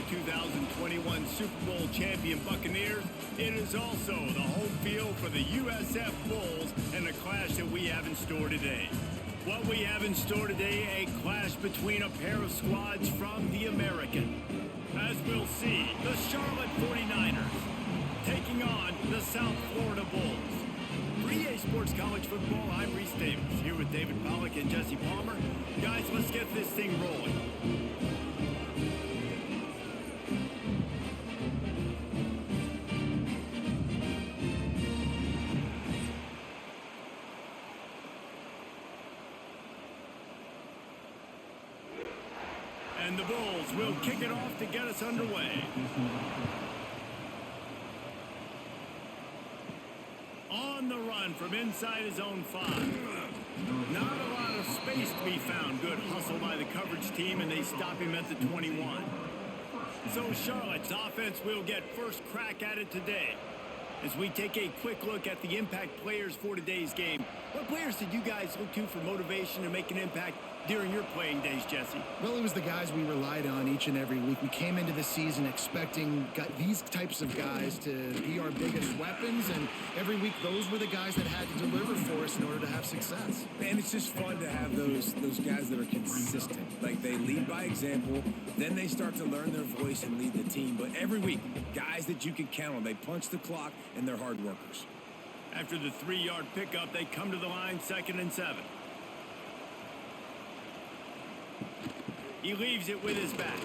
2021 Super Bowl champion Buccaneers, it is also the home field for the USF Bulls and a clash that we have in store today. What we have in store today, a clash between a pair of squads from the American. As we'll see, the Charlotte 49ers taking on the South Florida Bulls. For EA Sports College Football, I'm Reese Davis, here with David Pollack and Jesse Palmer. Guys, let's get this thing rolling. And the Bulls will kick it off to get us underway. On the run from inside his own 5. Not a lot of space to be found. Good hustle by the coverage team, and they stop him at the 21. So Charlotte's offense will get first crack at it today. As we take a quick look at the impact players for today's game, what players did you guys look to for motivation to make an impact during your playing days, Jesse? Well, it was the guys we relied on each and every week. We came into the season expecting these types of guys to be our biggest weapons, and every week those were the guys that had to deliver for us in order to have success. And it's just fun to have those guys that are consistent. Like, they lead by example, then they start to learn their voice and lead the team. But every week, guys that you can count on, they punch the clock, and they're hard workers. After the 3-yard pickup, they come to the line, 2nd and 7. He leaves it with his back.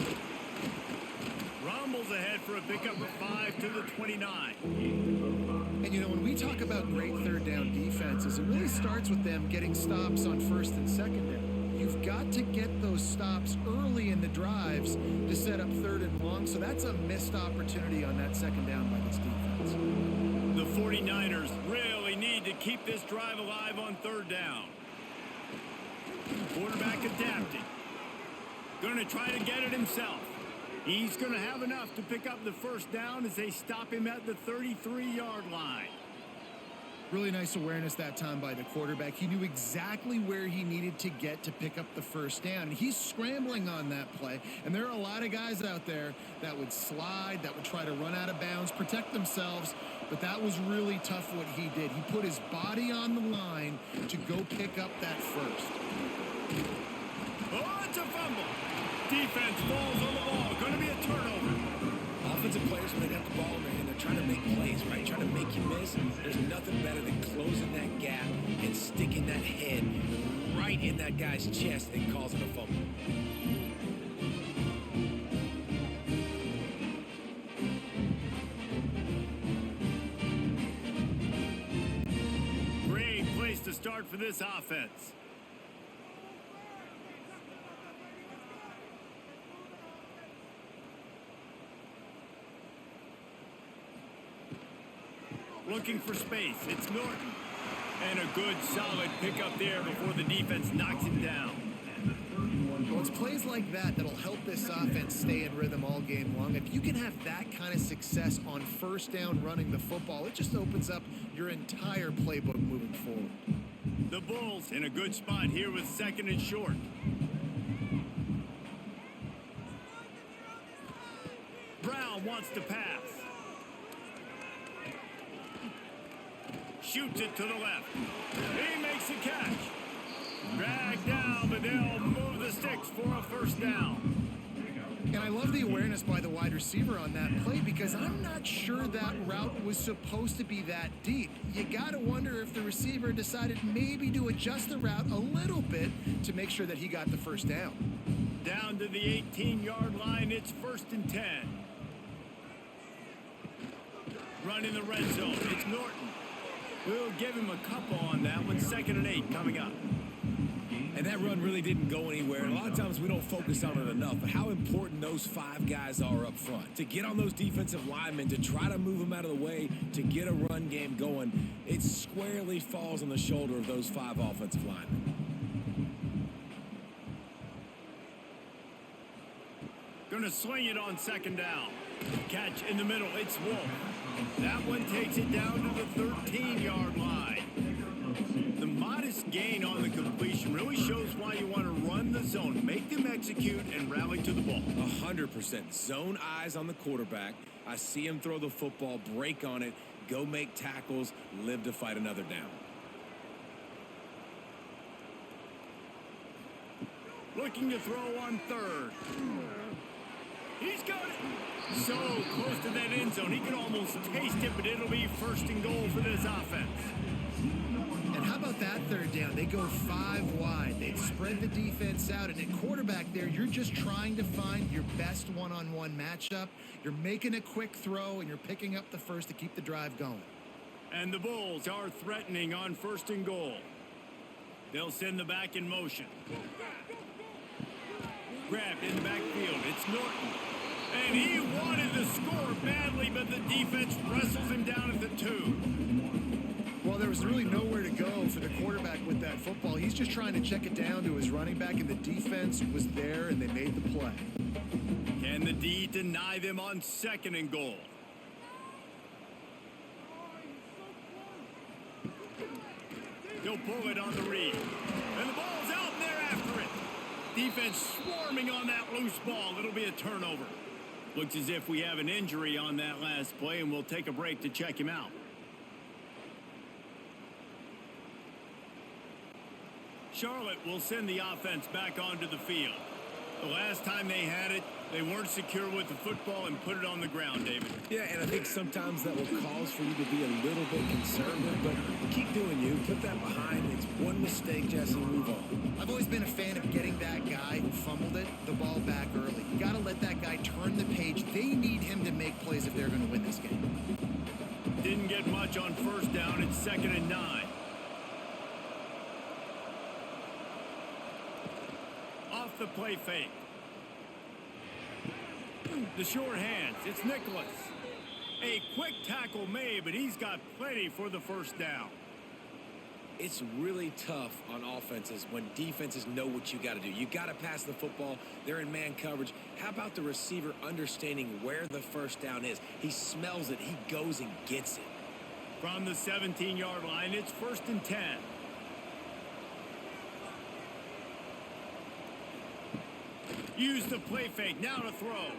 Rumbles ahead for a pickup of 5 to the 29. And, you know, when we talk about great third down defenses, it really starts with them getting stops on 1st and 2nd down. You've got to get those stops early in the drives to set up 3rd and long, so that's a missed opportunity on that 2nd down by this defense. The 49ers really need to keep this drive alive on 3rd down. Quarterback adapting. Going to try to get it himself. He's going to have enough to pick up the 1st down as they stop him at the 33-yard line. Really nice awareness that time by the quarterback. He knew exactly where he needed to get to pick up the 1st down. He's scrambling on that play, and there are a lot of guys out there that would slide, that would try to run out of bounds, protect themselves, but that was really tough what he did. He put his body on the line to go pick up that 1st. Oh, it's a fumble. Defense falls on the ball. Going to be a turnover. Offensive players, when they got the ball in their hand, they're trying to make plays, right? Trying to make you miss. There's nothing better than closing that gap and sticking that head right in that guy's chest and causing a fumble. Great place to start for this offense. Looking for space. It's Norton. And a good, solid pickup there before the defense knocks him down. Well, it's plays like that that'll help this offense stay in rhythm all game long. If you can have that kind of success on 1st down running the football, it just opens up your entire playbook moving forward. The Bulls in a good spot here with 2nd and short. Brown wants to pass. Shoots it to the left. He makes the catch. Dragged down, but they'll move the sticks for a 1st down. And I love the awareness by the wide receiver on that play because I'm not sure that route was supposed to be that deep. You got to wonder if the receiver decided maybe to adjust the route a little bit to make sure that he got the 1st down. Down to the 18-yard line, it's 1st and 10. Running the red zone, it's Norton. We'll give him a couple on that one. 2nd and 8 coming up. And that run really didn't go anywhere. And a lot of times we don't focus on it enough. But how important those 5 guys are up front. To get on those defensive linemen, to try to move them out of the way, to get a run game going, it squarely falls on the shoulder of those 5 offensive linemen. Going to swing it on 2nd down. Catch in the middle. It's Wolf. That one takes it down to the 13-yard line. The modest Nice gain on the completion. Really shows why you want to run the zone. Make them execute and rally to the ball. 100%. Zone eyes on the quarterback. I see him throw the football, break on it, go make tackles, live to fight another down. Looking to throw on third. He's got it. So close to that end zone. He could almost taste it, but it'll be first and goal for this offense. And how about that third down? They go 5 wide. They spread the defense out. And at quarterback there, you're just trying to find your best one-on-one matchup. You're making a quick throw, and you're picking up the first to keep the drive going. And the Bulls are threatening on first and goal. They'll send the back in motion. Grabbed in the backfield. It's Norton. And he wanted to score badly, but the defense wrestles him down at the 2. Well, there was really nowhere to go for the quarterback with that football. He's just trying to check it down to his running back, and the defense was there, and they made the play. Can the D deny them on second and goal? He'll pull it on the read. And the ball's out, and they're after it. Defense swarming on that loose ball. It'll be a turnover. Looks as if we have an injury on that last play, and we'll take a break to check him out. Charlotte will send the offense back onto the field. The last time they had it, they weren't secure with the football and put it on the ground, David. Yeah, and I think sometimes that will cause for you to be a little bit conservative, but keep doing you. Put that behind. It's one mistake, Jesse, move on. I've always been a fan of getting that guy who fumbled it, the ball back early. You got to let that guy turn the page. They need him to make plays if they're going to win this game. Didn't get much on first down. It's 2nd and 9. Off the play fake. The short hands. It's Nicholas. A quick tackle made, but he's got plenty for the first down. It's really tough on offenses when defenses know what you got to do. You got to pass the football. They're in man coverage. How about the receiver understanding where the first down is? He smells it. He goes and gets it. From the 17-yard line, it's 1st and 10. Use the play fake. Now to throw.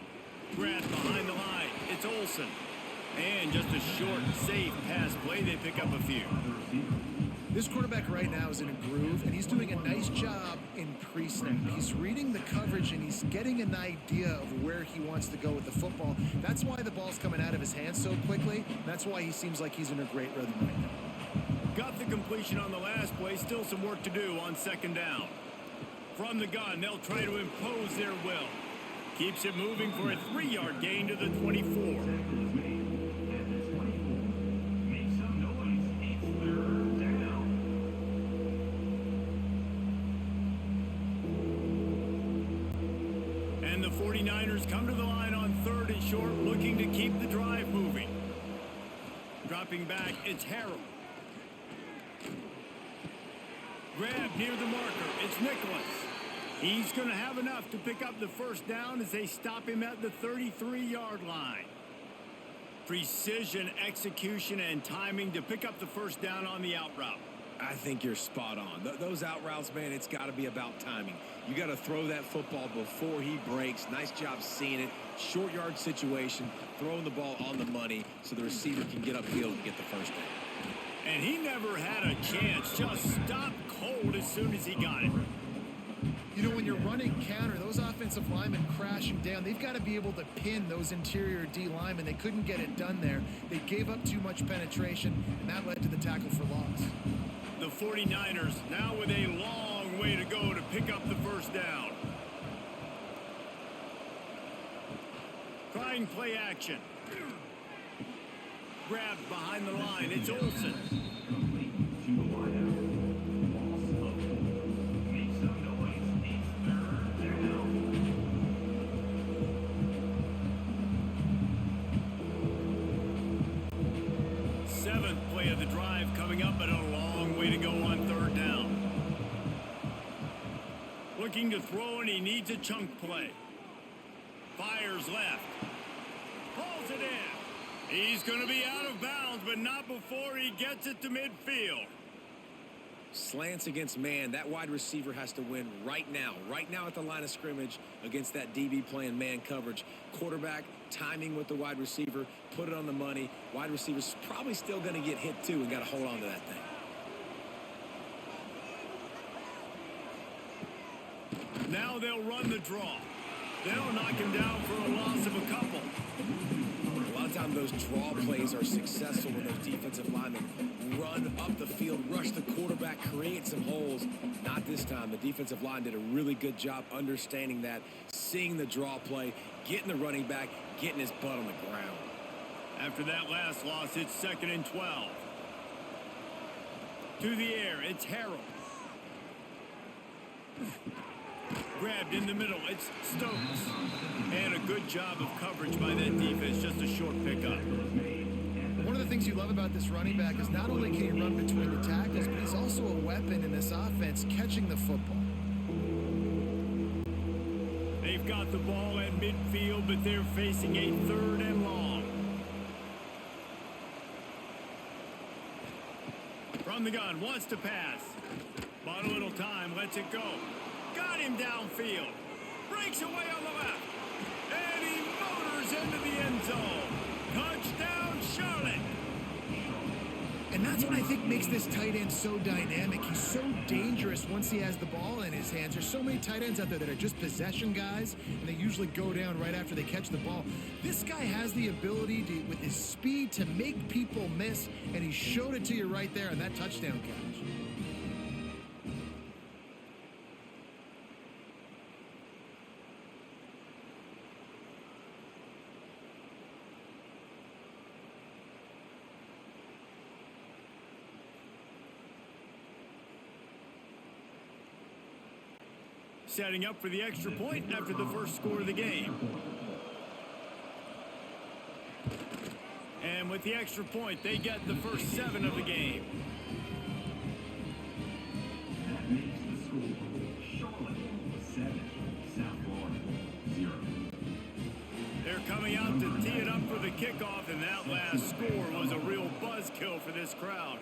Grabbed behind the line. It's Olsen. And just a short, safe pass play. They pick up a few. This quarterback right now is in a groove, and he's doing a nice job in pre-snap. He's reading the coverage, and he's getting an idea of where he wants to go with the football. That's why the ball's coming out of his hands so quickly. That's why he seems like he's in a great rhythm right now. Got the completion on the last play. Still some work to do on 2nd down. From the gun, they'll try to impose their will. Keeps it moving for a 3-yard gain to the 24. And the 49ers come to the line on 3rd and short, looking to keep the drive moving. Dropping back, it's Harrell. Grab near the marker, it's Nicholas. He's going to have enough to pick up the first down as they stop him at the 33-yard line. Precision, execution, and timing to pick up the first down on the out route. I think you're spot on. Those out routes, man, it's got to be about timing. You got to throw that football before he breaks. Nice job seeing it. Short yard situation, throwing the ball on the money so the receiver can get upfield and get the first down. And he never had a chance. Just stopped cold as soon as he got it. You know, when you're running counter, those offensive linemen crashing down, they've got to be able to pin those interior D linemen. They couldn't get it done there. They gave up too much penetration, and that led to the tackle for loss. The 49ers now with a long way to go to pick up the first down. Trying play action. Grabbed behind the line. It's Olsen. Seventh play of the drive coming up, but a long way to go on 3rd down. Looking to throw, and he needs a chunk play. Fires left. Pulls it in. He's going to be out of bounds, but not before he gets it to midfield. Slants against man, that wide receiver has to win right now at the line of scrimmage against that DB playing man coverage. Quarterback, timing with the wide receiver, put it on the money. Wide receiver's probably still going to get hit too and got to hold on to that thing. Now they'll run the draw. They'll knock him down for a loss of a couple. A lot of times those draw plays are successful when those defensive linemen run up the field, rush the quarterback, create some holes. Not this time. The defensive line did a really good job understanding that, seeing the draw play, getting the running back, getting his butt on the ground. After that last loss, it's 2nd and 12. To the air, it's Harold. Grabbed in the middle, it's Stokes. And a good job of coverage by that defense, just a short pickup. One of the things you love about this running back is not only can he run between the tackles, but he's also a weapon in this offense, catching the football. They've got the ball at midfield, but they're facing a 3rd and long. From the gun, wants to pass. Bought a little time, lets it go. Got him downfield. Breaks away on the left. And he motors into the end zone. Touchdown, Charlotte. And that's what I think makes this tight end so dynamic. He's so dangerous once he has the ball in his hands. There's so many tight ends out there that are just possession guys, and they usually go down right after they catch the ball. This guy has the ability to, with his speed, to make people miss, and he showed it to you right there on that touchdown catch. Setting up for the extra point after the first score of the game. And with the extra point, they get the first 7 of the game. That makes the score Charlotte 7, South Florida 0. They're coming out to tee it up for the kickoff, and that last score was a real buzzkill for this crowd.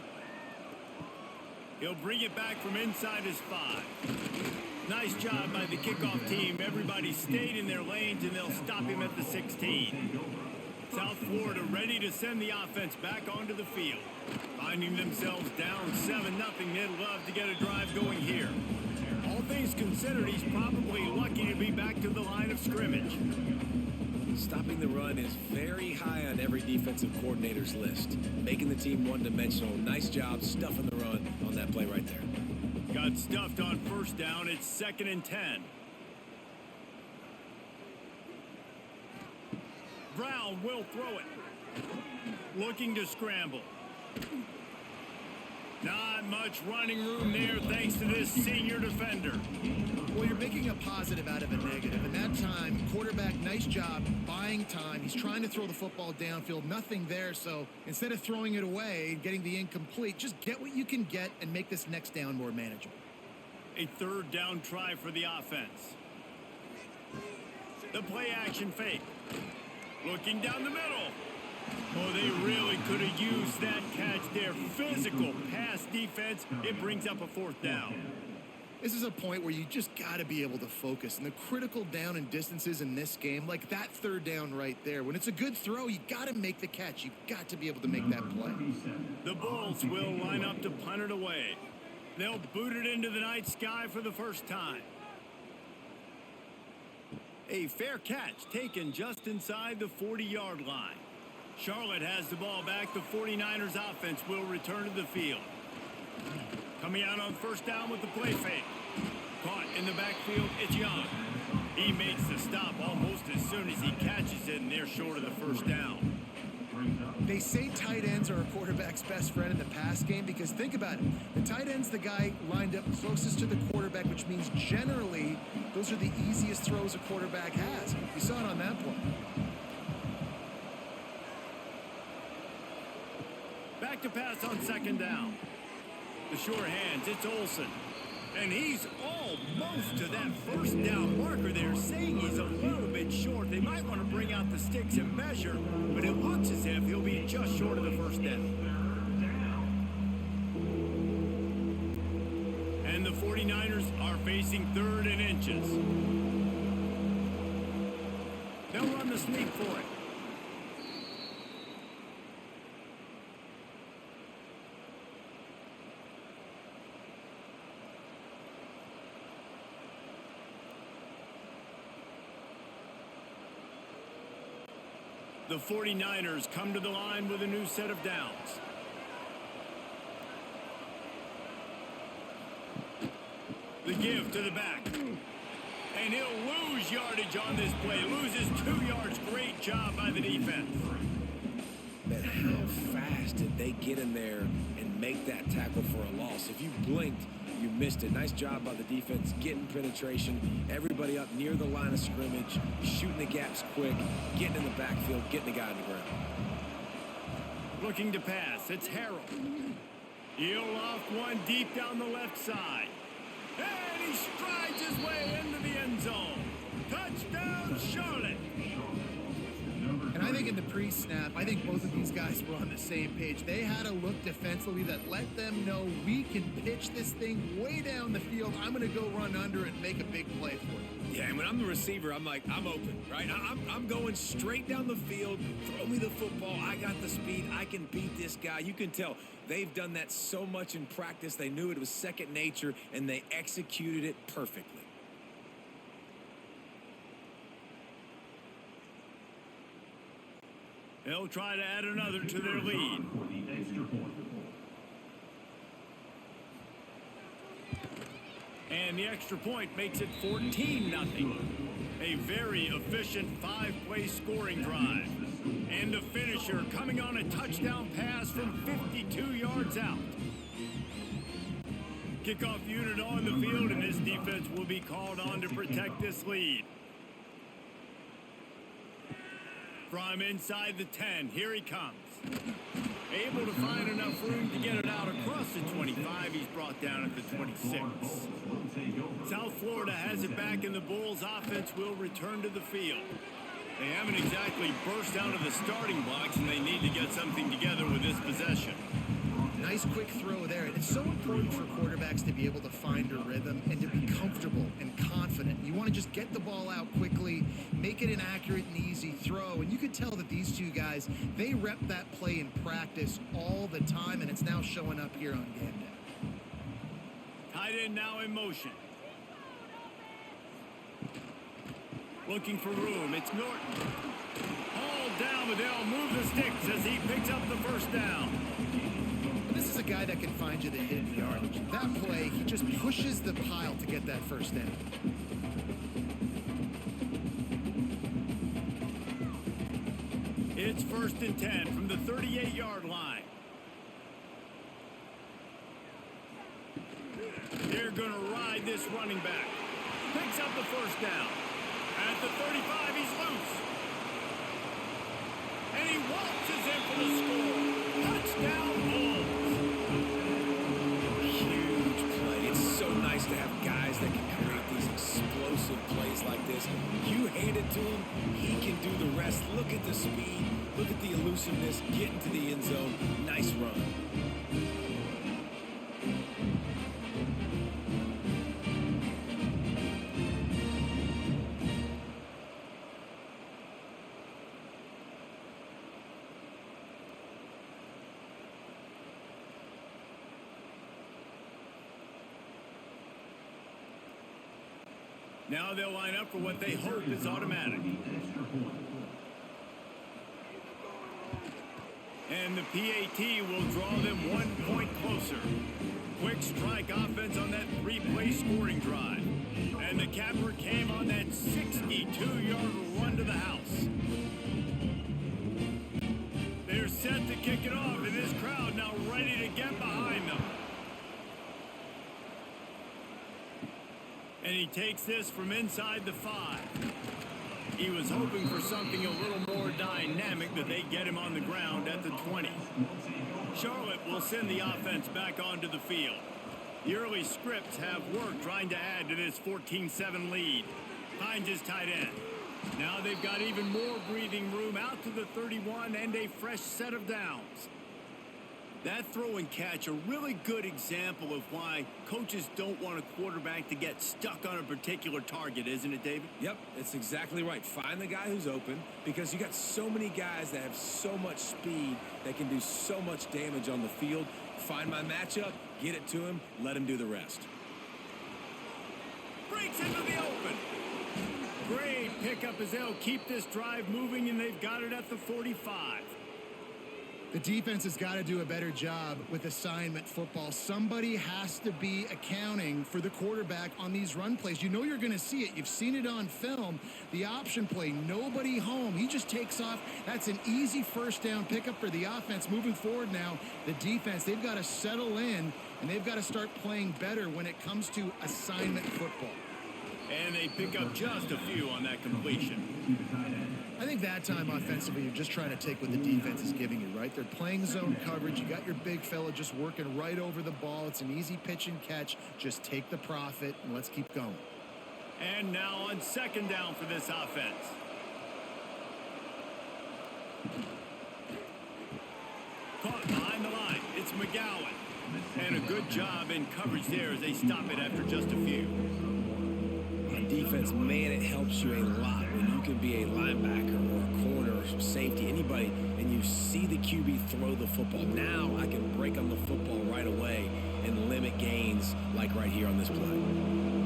He'll bring it back from inside his 5. Nice job by the kickoff team. Everybody stayed in their lanes, and they'll stop him at the 16. South Florida ready to send the offense back onto the field. Finding themselves down 7-0, they'd love to get a drive going here. All things considered, he's probably lucky to be back to the line of scrimmage. Stopping the run is very high on every defensive coordinator's list. Making the team one-dimensional. Nice job stuffing the run on that play right there. Got stuffed on first down. It's 2nd and 10. Brown will throw it. Looking to scramble. Not much running room there thanks to this senior defender. Well, you're making a positive out of a negative. And that time, quarterback, nice job buying time. He's trying to throw the football downfield. Nothing there. So instead of throwing it away, getting the incomplete, just get what you can get and make this next down more manageable. A 3rd down try for the offense. The play action fake. Looking down the middle. Oh, they really could have used that catch there. Physical pass defense. It brings up a 4th down. This is a point where you just got to be able to focus. And the critical down and distances in this game, like that 3rd down right there, when it's a good throw, you got to make the catch. You got to be able to make that play. The Bulls will line up to punt it away. They'll boot it into the night sky for the first time. A fair catch taken just inside the 40-yard line. Charlotte has the ball back. The 49ers offense will return to the field. Coming out on first down with the play fake. Caught in the backfield, it's Young. He makes the stop almost as soon as he catches it, and they're short of the first down. They say tight ends are a quarterback's best friend in the pass game because think about it. The tight end's the guy lined up closest to the quarterback, which means generally those are the easiest throws a quarterback has. You saw it on that play. Back to pass on 2nd down. The sure hands, it's Olsen. And he's almost to that first down marker there, saying he's a little bit short. They might want to bring out the sticks and measure, but it looks as if he'll be just short of the first down. And the 49ers are facing 3rd and inches. They'll run the sneak for it. The 49ers come to the line with a new set of downs. The give to the back. And he'll lose yardage on this play. Loses 2 yards. Great job by the defense. Man, how fast did they get in there and make that tackle for a loss? If you blinked, you missed it. Nice job by the defense, getting penetration. Everybody up near the line of scrimmage, shooting the gaps quick, getting in the backfield, getting the guy on the ground. Looking to pass. It's Harrell. He'll loft one deep down the left side. And he strides his way into the end zone. Touchdown, Charlotte. And I think in the pre-snap, I think both of these guys were on the same page. They had a look defensively that let them know we can pitch this thing way down the field. I'm going to go run under and make a big play for you. Yeah, and when I'm the receiver, I'm like, I'm open, right? I'm going straight down the field. Throw me the football. I got the speed. I can beat this guy. You can tell they've done that so much in practice. They knew it was second nature, and they executed it perfectly. They'll try to add another to their lead. And the extra point makes it 14-0. A very efficient 5-play scoring drive. And the finisher coming on a touchdown pass from 52 yards out. Kickoff unit on the field, and this defense will be called on to protect this lead. From inside the 10, here he comes. Able to find enough room to get it out across the 25. He's brought down at the 26. South Florida has it back, and the Bulls offense will return to the field. They haven't exactly burst out of the starting blocks, and they need to get something together with this possession. Nice quick throw there. It's so important for quarterbacks to be able to find a rhythm and to be comfortable and confident. You want to just get the ball out quickly, make it an accurate and easy throw. And you could tell that these two guys, they rep that play in practice all the time, and it's now showing up here on game day. Tight end now in motion. Looking for room. It's Norton. Hauled down, but they'll move the sticks as he picks up the first down. This is a guy that can find you the hidden yardage. That play, he just pushes the pile to get that first down. It's 1st and 10 from the 38-yard line. They're going to ride this running back. Picks up the first down. At the 35, he's loose. And he waltzes in for the score. Touchdown, Bulls. So nice to have guys that can create these explosive plays like this. You hand it to him, he can do the rest. Look at the speed, look at the elusiveness, get into the end zone. Nice run. Now they'll line up for what they hope is automatic. And the PAT will draw them 1 point closer. Quick strike offense on that 3-play scoring drive. And the capper came on that 62-yard run to the house. They're set to kick it off, and this crowd now ready to get behind them. And he takes this from inside the 5. He was hoping for something a little more dynamic, but they get him on the ground at the 20. Charlotte will send the offense back onto the field. The early scripts have worked trying to add to this 14-7 lead. Finds his tight end. Now they've got even more breathing room out to the 31 and a fresh set of downs. That throw and catch, a really good example of why coaches don't want a quarterback to get stuck on a particular target, isn't it, David? Yep, it's exactly right. Find the guy who's open, because you got so many guys that have so much speed that can do so much damage on the field. Find my matchup, get it to him, let him do the rest. Breaks into the open. Great pickup as they'll keep this drive moving, and they've got it at the 45. The defense has got to do a better job with assignment football. Somebody has to be accounting for the quarterback on these run plays. You know you're going to see it. You've seen it on film. The option play, nobody home. He just takes off. That's an easy first down pickup for the offense. Moving forward now, the defense, they've got to settle in, and they've got to start playing better when it comes to assignment football. And they pick up just a few on that completion. I think that time offensively, you're just trying to take what the defense is giving you, right? They're playing zone coverage. You got your big fella just working right over the ball. It's an easy pitch and catch. Just take the profit and let's keep going. And now on second down for this offense. Caught behind the line. It's McGowan. And a good job in coverage there as they stop it after just a few. On defense, man, it helps you a lot when you can be a linebacker or a corner or safety, anybody, and you see the QB throw the football. Now I can break on the football right away and limit gains like right here on this play.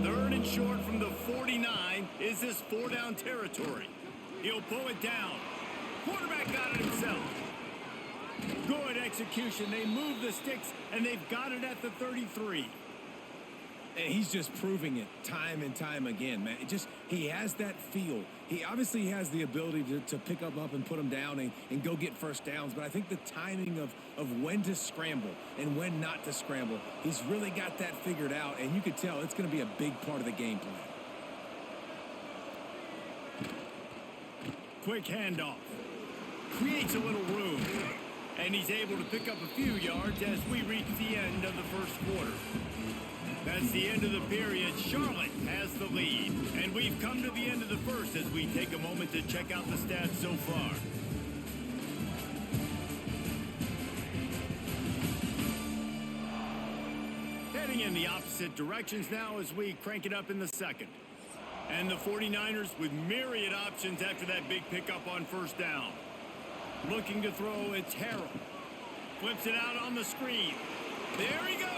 Third and short from the 49. Is this 4-down territory? He'll pull it down. Quarterback got it himself. Good execution. They move the sticks, and they've got it at the 33. And he's just proving it time and time again, man. He has that feel. He obviously has the ability to pick up and put them down and go get first downs. But I think the timing of when to scramble and when not to scramble, he's really got that figured out. And you can tell it's going to be a big part of the game plan. Quick handoff. Creates a little room. And he's able to pick up a few yards as we reach the end of the first quarter. That's the end of the period. Charlotte has the lead. And we've come to the end of the first as we take a moment to check out the stats so far. Heading in the opposite directions now as we crank it up in the second. And the 49ers with myriad options after that big pickup on first down. Looking to throw, it's Harrell. Flips it out on the screen. There he goes.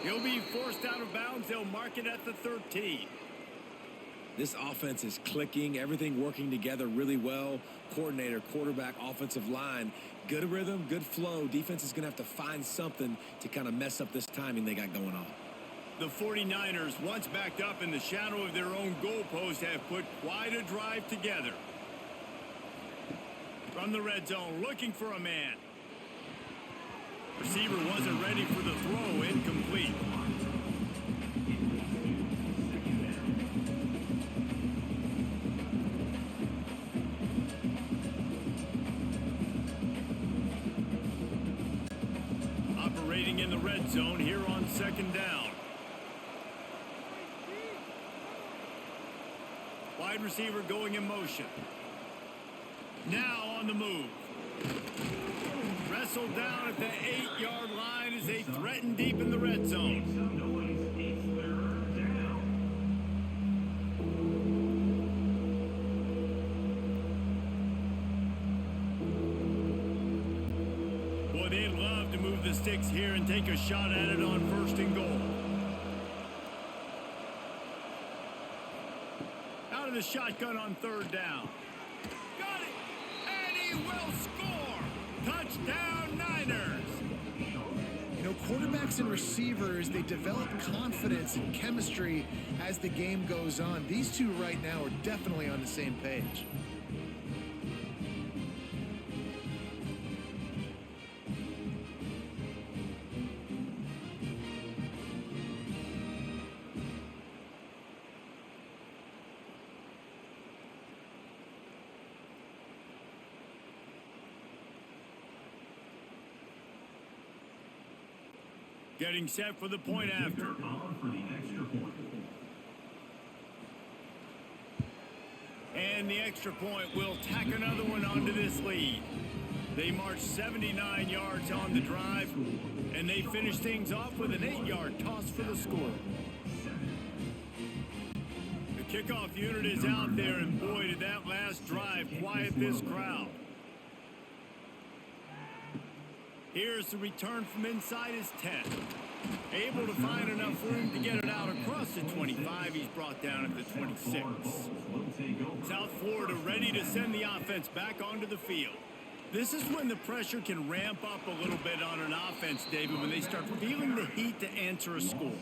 He'll be forced out of bounds. They'll mark it at the 13. This offense is clicking, everything working together really well. Coordinator, quarterback, offensive line, good rhythm, good flow. Defense is going to have to find something to kind of mess up this timing they got going on. The 49ers, once backed up in the shadow of their own goalpost, have put quite a drive together. From the red zone, looking for a man. Receiver wasn't ready for the throw, incomplete. Operating in the red zone here on second down. Wide receiver going in motion. Now on the move. Wrestled down at the 8-yard line as they threaten deep in the red zone. Boy, they'd love to move the sticks here and take a shot at it on first and goal. Out of the shotgun on third down. Got it! And he will score! Touchdown, Niners! You know, quarterbacks and receivers, they develop confidence and chemistry as the game goes on. These two right now are definitely on the same page. Getting set for the point after. And the extra point will tack another one onto this lead. They marched 79 yards on the drive, and they finished things off with an 8-yard toss for the score. The kickoff unit is out there, and boy, did that last drive quiet this crowd. Here's the return from inside his 10. Able to find enough room to get it out across the 25. He's brought down at the 26. South Florida ready to send the offense back onto the field. This is when the pressure can ramp up a little bit on an offense, David, when they start feeling the heat to answer a score.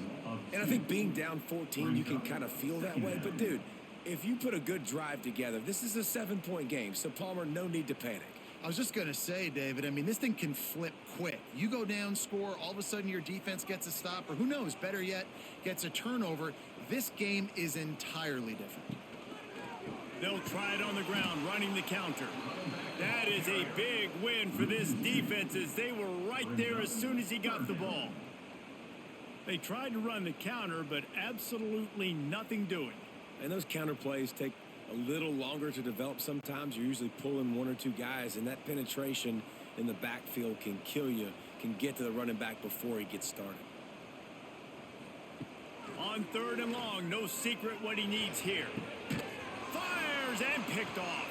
And I think being down 14, you can kind of feel that way. But, dude, if you put a good drive together, this is a 7-point game. So, Palmer, no need to panic. I was just going to say, David, I mean, this thing can flip quick. You go down, score, all of a sudden your defense gets a stop, or who knows, better yet, gets a turnover. This game is entirely different. They'll try it on the ground, running the counter. That is a big win for this defense, as they were right there as soon as he got the ball. They tried to run the counter, but absolutely nothing doing. And those counter plays take a little longer to develop sometimes. You're usually pulling 1 or 2 guys, and that penetration in the backfield can kill you, can get to the running back before he gets started. On 3rd and long, no secret what he needs here. Fires and picked off.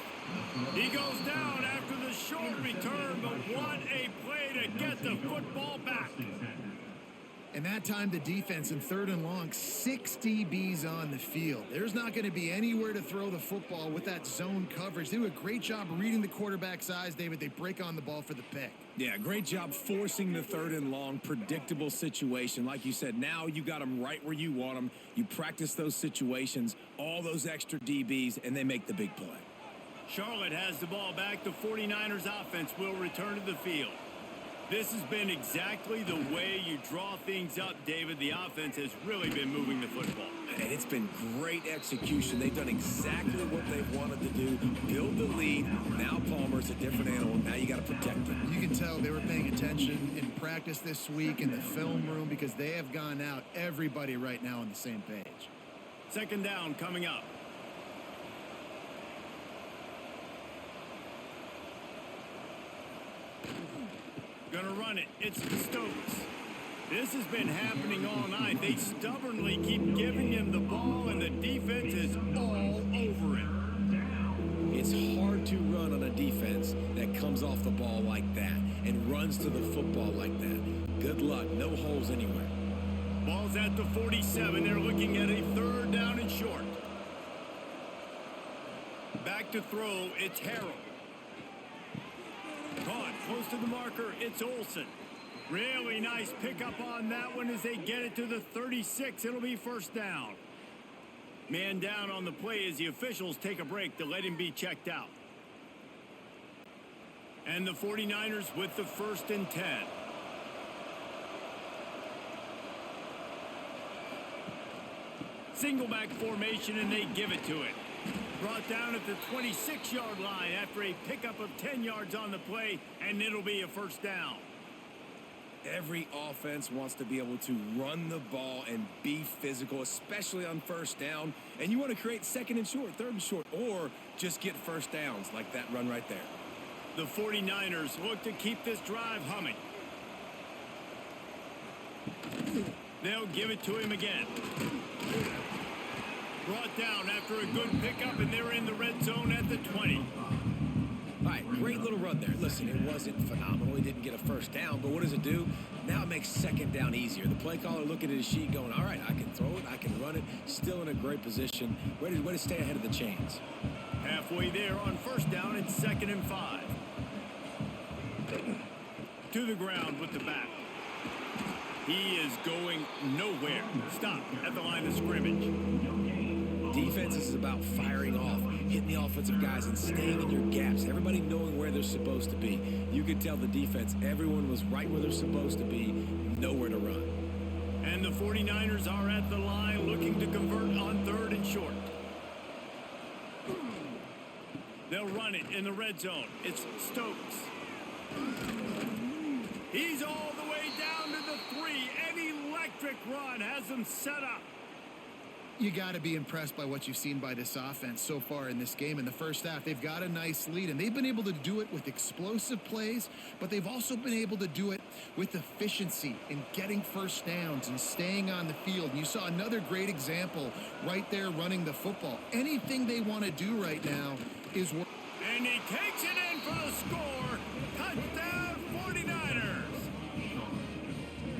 He goes down after the short return, but what a play to get the football back. And that time, the defense in 3rd and long, 6 DBs on the field. There's not going to be anywhere to throw the football with that zone coverage. They do a great job reading the quarterback's eyes, David. They break on the ball for the pick. Yeah, great job forcing the 3rd and long, predictable situation. Like you said, now you got them right where you want them. You practice those situations, all those extra DBs, and they make the big play. Charlotte has the ball back. The 49ers offense will return to the field. This has been exactly the way you draw things up, David. The offense has really been moving the football. And it's been great execution. They've done exactly what they've wanted to do, build the lead. Now Palmer's a different animal. Now you got to protect him. You can tell they were paying attention in practice this week in the film room, because they have gone out, everybody right now on the same page. 2nd down coming up. Gonna run it. It's Stokes. This has been happening all night. They stubbornly keep giving him the ball, and the defense is all over it. It's hard to run on a defense that comes off the ball like that and runs to the football like that. Good luck. No holes anywhere. Ball's at the 47. They're looking at a 3rd down and short. Back to throw. It's Harrell. Caught close to the marker. It's Olsen. Really nice pickup on that one as they get it to the 36. It'll be 1st down. Man down on the play as the officials take a break to let him be checked out. And the 49ers with the 1st and 10. Single back formation, and they give it to it. Brought down at the 26-yard line after a pickup of 10 yards on the play, and it'll be a 1st down. Every offense wants to be able to run the ball and be physical, especially on 1st down. And you want to create 2nd and short, 3rd and short, or just get 1st downs like that run right there. The 49ers look to keep this drive humming. They'll give it to him again. Brought down after a good pickup, and they're in the red zone at the 20. All right, great little run there. Listen, it wasn't phenomenal. He didn't get a 1st down, but what does it do? Now it makes 2nd down easier. The play caller looking at his sheet going, all right, I can throw it, I can run it. Still in a great position. Way to stay ahead of the chains. Halfway there on 1st down, it's 2nd and 5. To the ground with the back. He is going nowhere. Stop at the line of scrimmage. Defense is about firing off, hitting the offensive guys and staying in your gaps. Everybody knowing where they're supposed to be. You can tell the defense, everyone was right where they're supposed to be, nowhere to run. And the 49ers are at the line looking to convert on 3rd and short. They'll run it in the red zone. It's Stokes. He's all the way down to the 3. An electric run has them set up. You got to be impressed by what you've seen by this offense so far in this game. In the first half, they've got a nice lead, and they've been able to do it with explosive plays, but they've also been able to do it with efficiency and getting first downs and staying on the field. And you saw another great example right there running the football. Anything they want to do right now is work. And he takes it in for the score. Touchdown 49ers.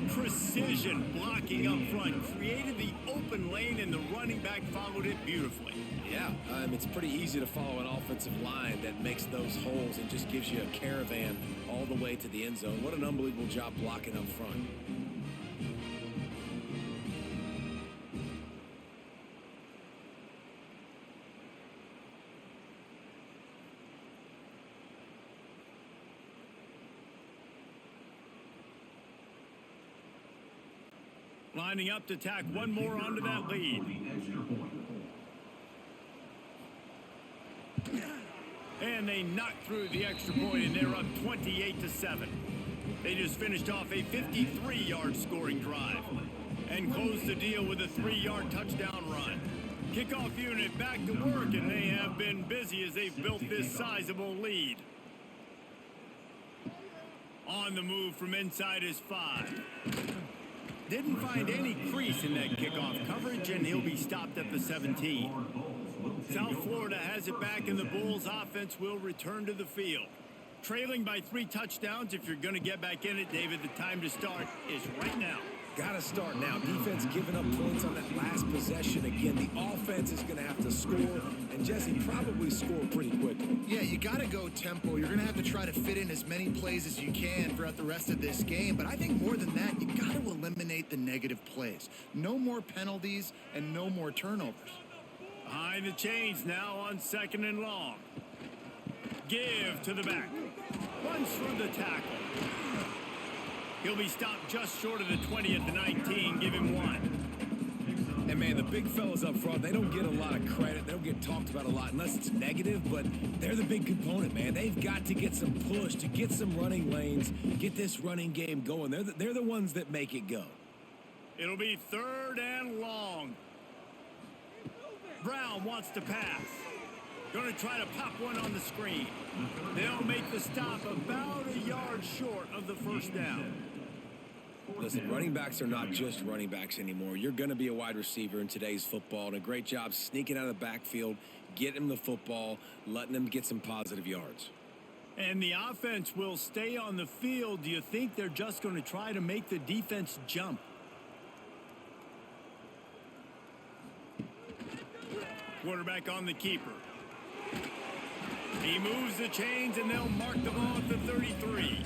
Precision blocking up front created the open lane, and the running back followed it beautifully. Yeah, it's pretty easy to follow an offensive line that makes those holes and just gives you a caravan all the way to the end zone. What an unbelievable job blocking up front. Lining up to tack one more onto that lead. And they knocked through the extra point, and they're up 28-7. They just finished off a 53-yard scoring drive and closed the deal with a 3-yard touchdown run. Kickoff unit back to work, and they have been busy as they've built this sizable lead. On the move from inside his 5. Didn't find any crease in that kickoff coverage, and he'll be stopped at the 17. South Florida has it back, and the Bulls offense will return to the field. Trailing by 3 touchdowns. If you're going to get back in it, David, the time to start is right now. Got to start now. Defense giving up points on that last possession. Again, the offense is going to have to score, and Jesse probably score pretty quickly. Yeah, you got to go tempo. You're going to have to try to fit in as many plays as you can throughout the rest of this game. But I think more than that, you got to eliminate the negative plays. No more penalties and no more turnovers. Behind the chains now on 2nd and long. Give to the back. Runs through the tackle. He'll be stopped just short of the 20 at the 19. Give him 1. And, man, the big fellas up front, they don't get a lot of credit. They don't get talked about a lot unless it's negative, but they're the big component, man. They've got to get some push, to get some running lanes, get this running game going. They're the ones that make it go. It'll be 3rd and long. Brown wants to pass. Going to try to pop one on the screen. They'll make the stop about a yard short of the first down. Listen, running backs are not just running backs anymore. You're going to be a wide receiver in today's football, and a great job sneaking out of the backfield, getting him the football, letting them get some positive yards. And the offense will stay on the field. Do you think they're just going to try to make the defense jump? Quarterback on the keeper. He moves the chains, and they'll mark the ball at the 33.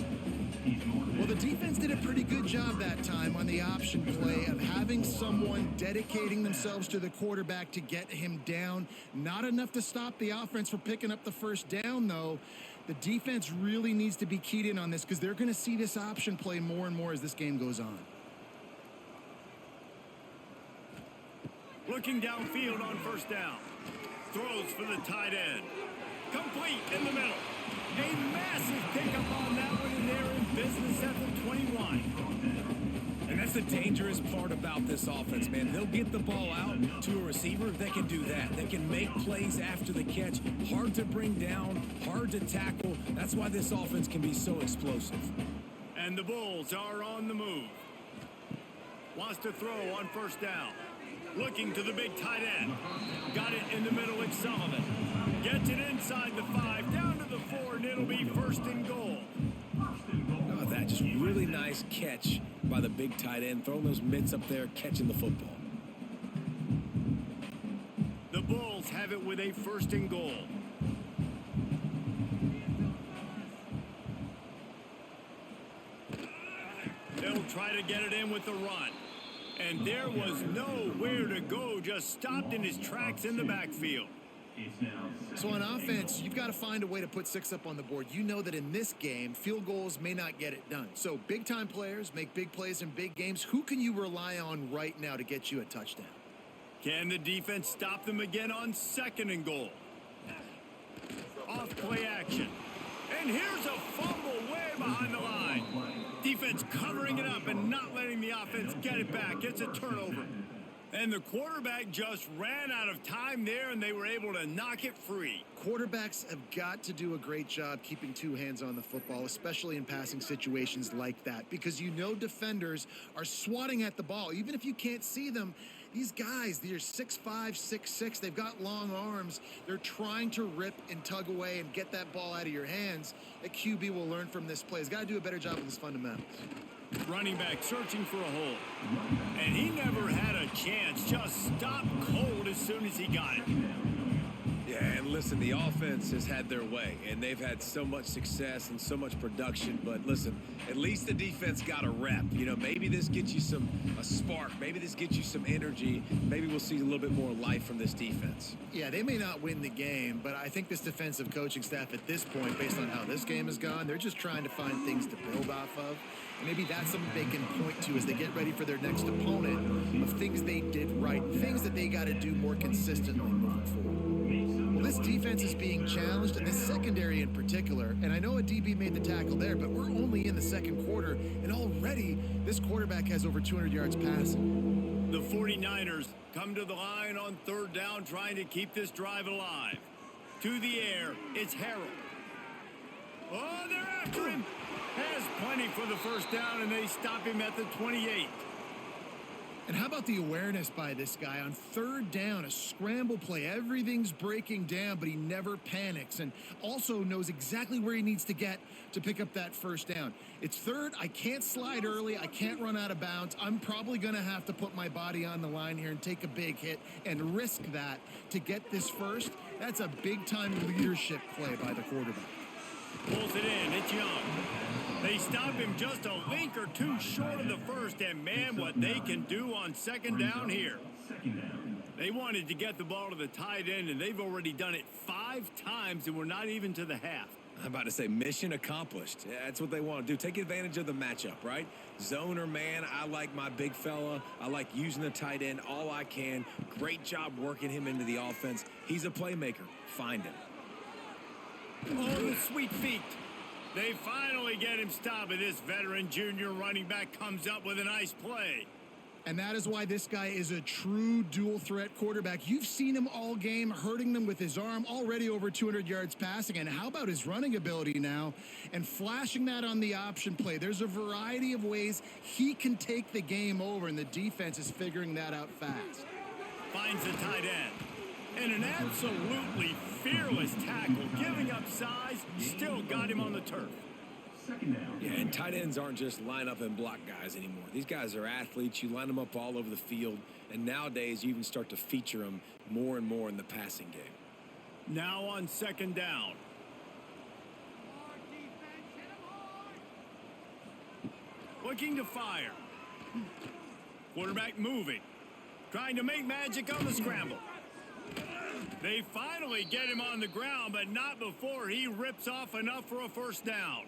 Well, the defense did a pretty good job that time on the option play of having someone dedicating themselves to the quarterback to get him down. Not enough to stop the offense from picking up the first down, though. The defense really needs to be keyed in on this because they're going to see this option play more and more as this game goes on. Looking downfield on first down. Throws for the tight end. Complete in the middle. A massive pickup on that one, and they're in business at the 21. And that's the dangerous part about this offense, man. They'll get the ball out to a receiver. They can do that. They can make plays after the catch. Hard to bring down, hard to tackle. That's why this offense can be so explosive. And the Bulls are on the move. Wants to throw on first down. Looking to the big tight end. Got it in the middle, it's Sullivan. Gets it inside the 5, down to the 4, and it'll be 1st and goal. Oh, that just really nice catch by the big tight end, throwing those mitts up there, catching the football. The Bulls have it with a 1st and goal. They'll try to get it in with the run. And there was nowhere to go, just stopped in his tracks in the backfield. So on offense, you've got to find a way to put 6 up on the board. You know that in this game, field goals may not get it done. So big-time players make big plays in big games. Who can you rely on right now to get you a touchdown? Can the defense stop them again on 2nd and goal? Off play action. And here's a fumble way behind the line. Defense covering it up and not letting the offense get it back. It's a turnover. And the quarterback just ran out of time there, and they were able to knock it free. Quarterbacks have got to do a great job keeping two hands on the football, especially in passing situations like that, because you know defenders are swatting at the ball. Even if you can't see them, these guys, they're 6'5", 6'6", they've got long arms. They're trying to rip and tug away and get that ball out of your hands. A QB will learn from this play. He's got to do a better job with his fundamentals. Running back searching for a hole. And he never had a chance. Just stopped cold as soon as he got it. Yeah, and listen, the offense has had their way, and they've had so much success and so much production. But listen, at least the defense got a rep. You know, maybe this gets you a spark. Maybe this gets you some energy. Maybe we'll see a little bit more life from this defense. Yeah, they may not win the game, but I think this defensive coaching staff at this point, based on how this game has gone, they're just trying to find things to build off of. And maybe that's something they can point to as they get ready for their next opponent, of things they did right, things that they got to do more consistently moving forward. Well, this defense is being challenged, and this secondary in particular, and I know a DB made the tackle there, but we're only in the second quarter, and already this quarterback has over 200 yards passing. The 49ers come to the line on third down, trying to keep this drive alive. To the air, it's Harrell. Oh, they're after him. Has plenty for the first down, and they stop him at the 28. And how about the awareness by this guy on third down, a scramble play. Everything's breaking down, but he never panics, and also knows exactly where he needs to get to pick up that first down. It's third. I can't slide early. I can't run out of bounds. I'm probably going to have to put my body on the line here and take a big hit and risk that to get this first. That's a big-time leadership play by the quarterback. Pulls it in. It's Young. They stop him just a link or two short of the first, and man, what they can do on second down here. They wanted to get the ball to the tight end, and they've already done it 5 times, and we're not even to the half. I'm about to say mission accomplished. Yeah, that's what they want to do. Take advantage of the matchup, right? Zone or man, I like my big fella. I like using the tight end all I can. Great job working him into the offense. He's a playmaker. Find him. Oh, the sweet feet. They finally get him stopped, and this veteran junior running back comes up with a nice play. And that is why this guy is a true dual-threat quarterback. You've seen him all game, hurting them with his arm, already over 200 yards passing. And how about his running ability now and flashing that on the option play? There's a variety of ways he can take the game over, and the defense is figuring that out fast. Finds the tight end. And an absolutely fearless tackle, giving up size, still got him on the turf. Yeah, and tight ends aren't just line up and block guys anymore. These guys are athletes. You line them up all over the field, and nowadays you even start to feature them more and more in the passing game. Now on second down. Looking to fire. Quarterback moving. Trying to make magic on the scramble. They finally get him on the ground, but not before he rips off enough for a first down.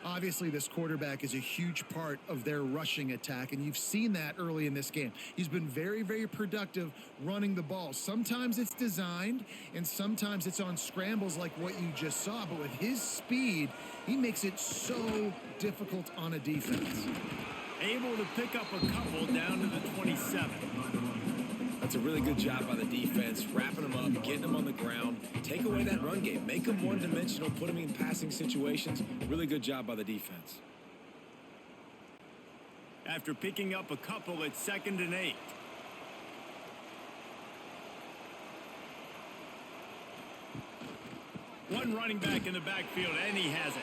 Obviously, this quarterback is a huge part of their rushing attack, and you've seen that early in this game. He's been very, very productive running the ball. Sometimes it's designed, and sometimes it's on scrambles like what you just saw. But with his speed, he makes it so difficult on a defense. Able to pick up a couple down to the 27. That's a really good job by the defense, wrapping them up, getting them on the ground. Take away that run game. Make them one-dimensional, put them in passing situations. Really good job by the defense. After picking up a couple, it's 2nd and 8. One running back in the backfield, and he has it.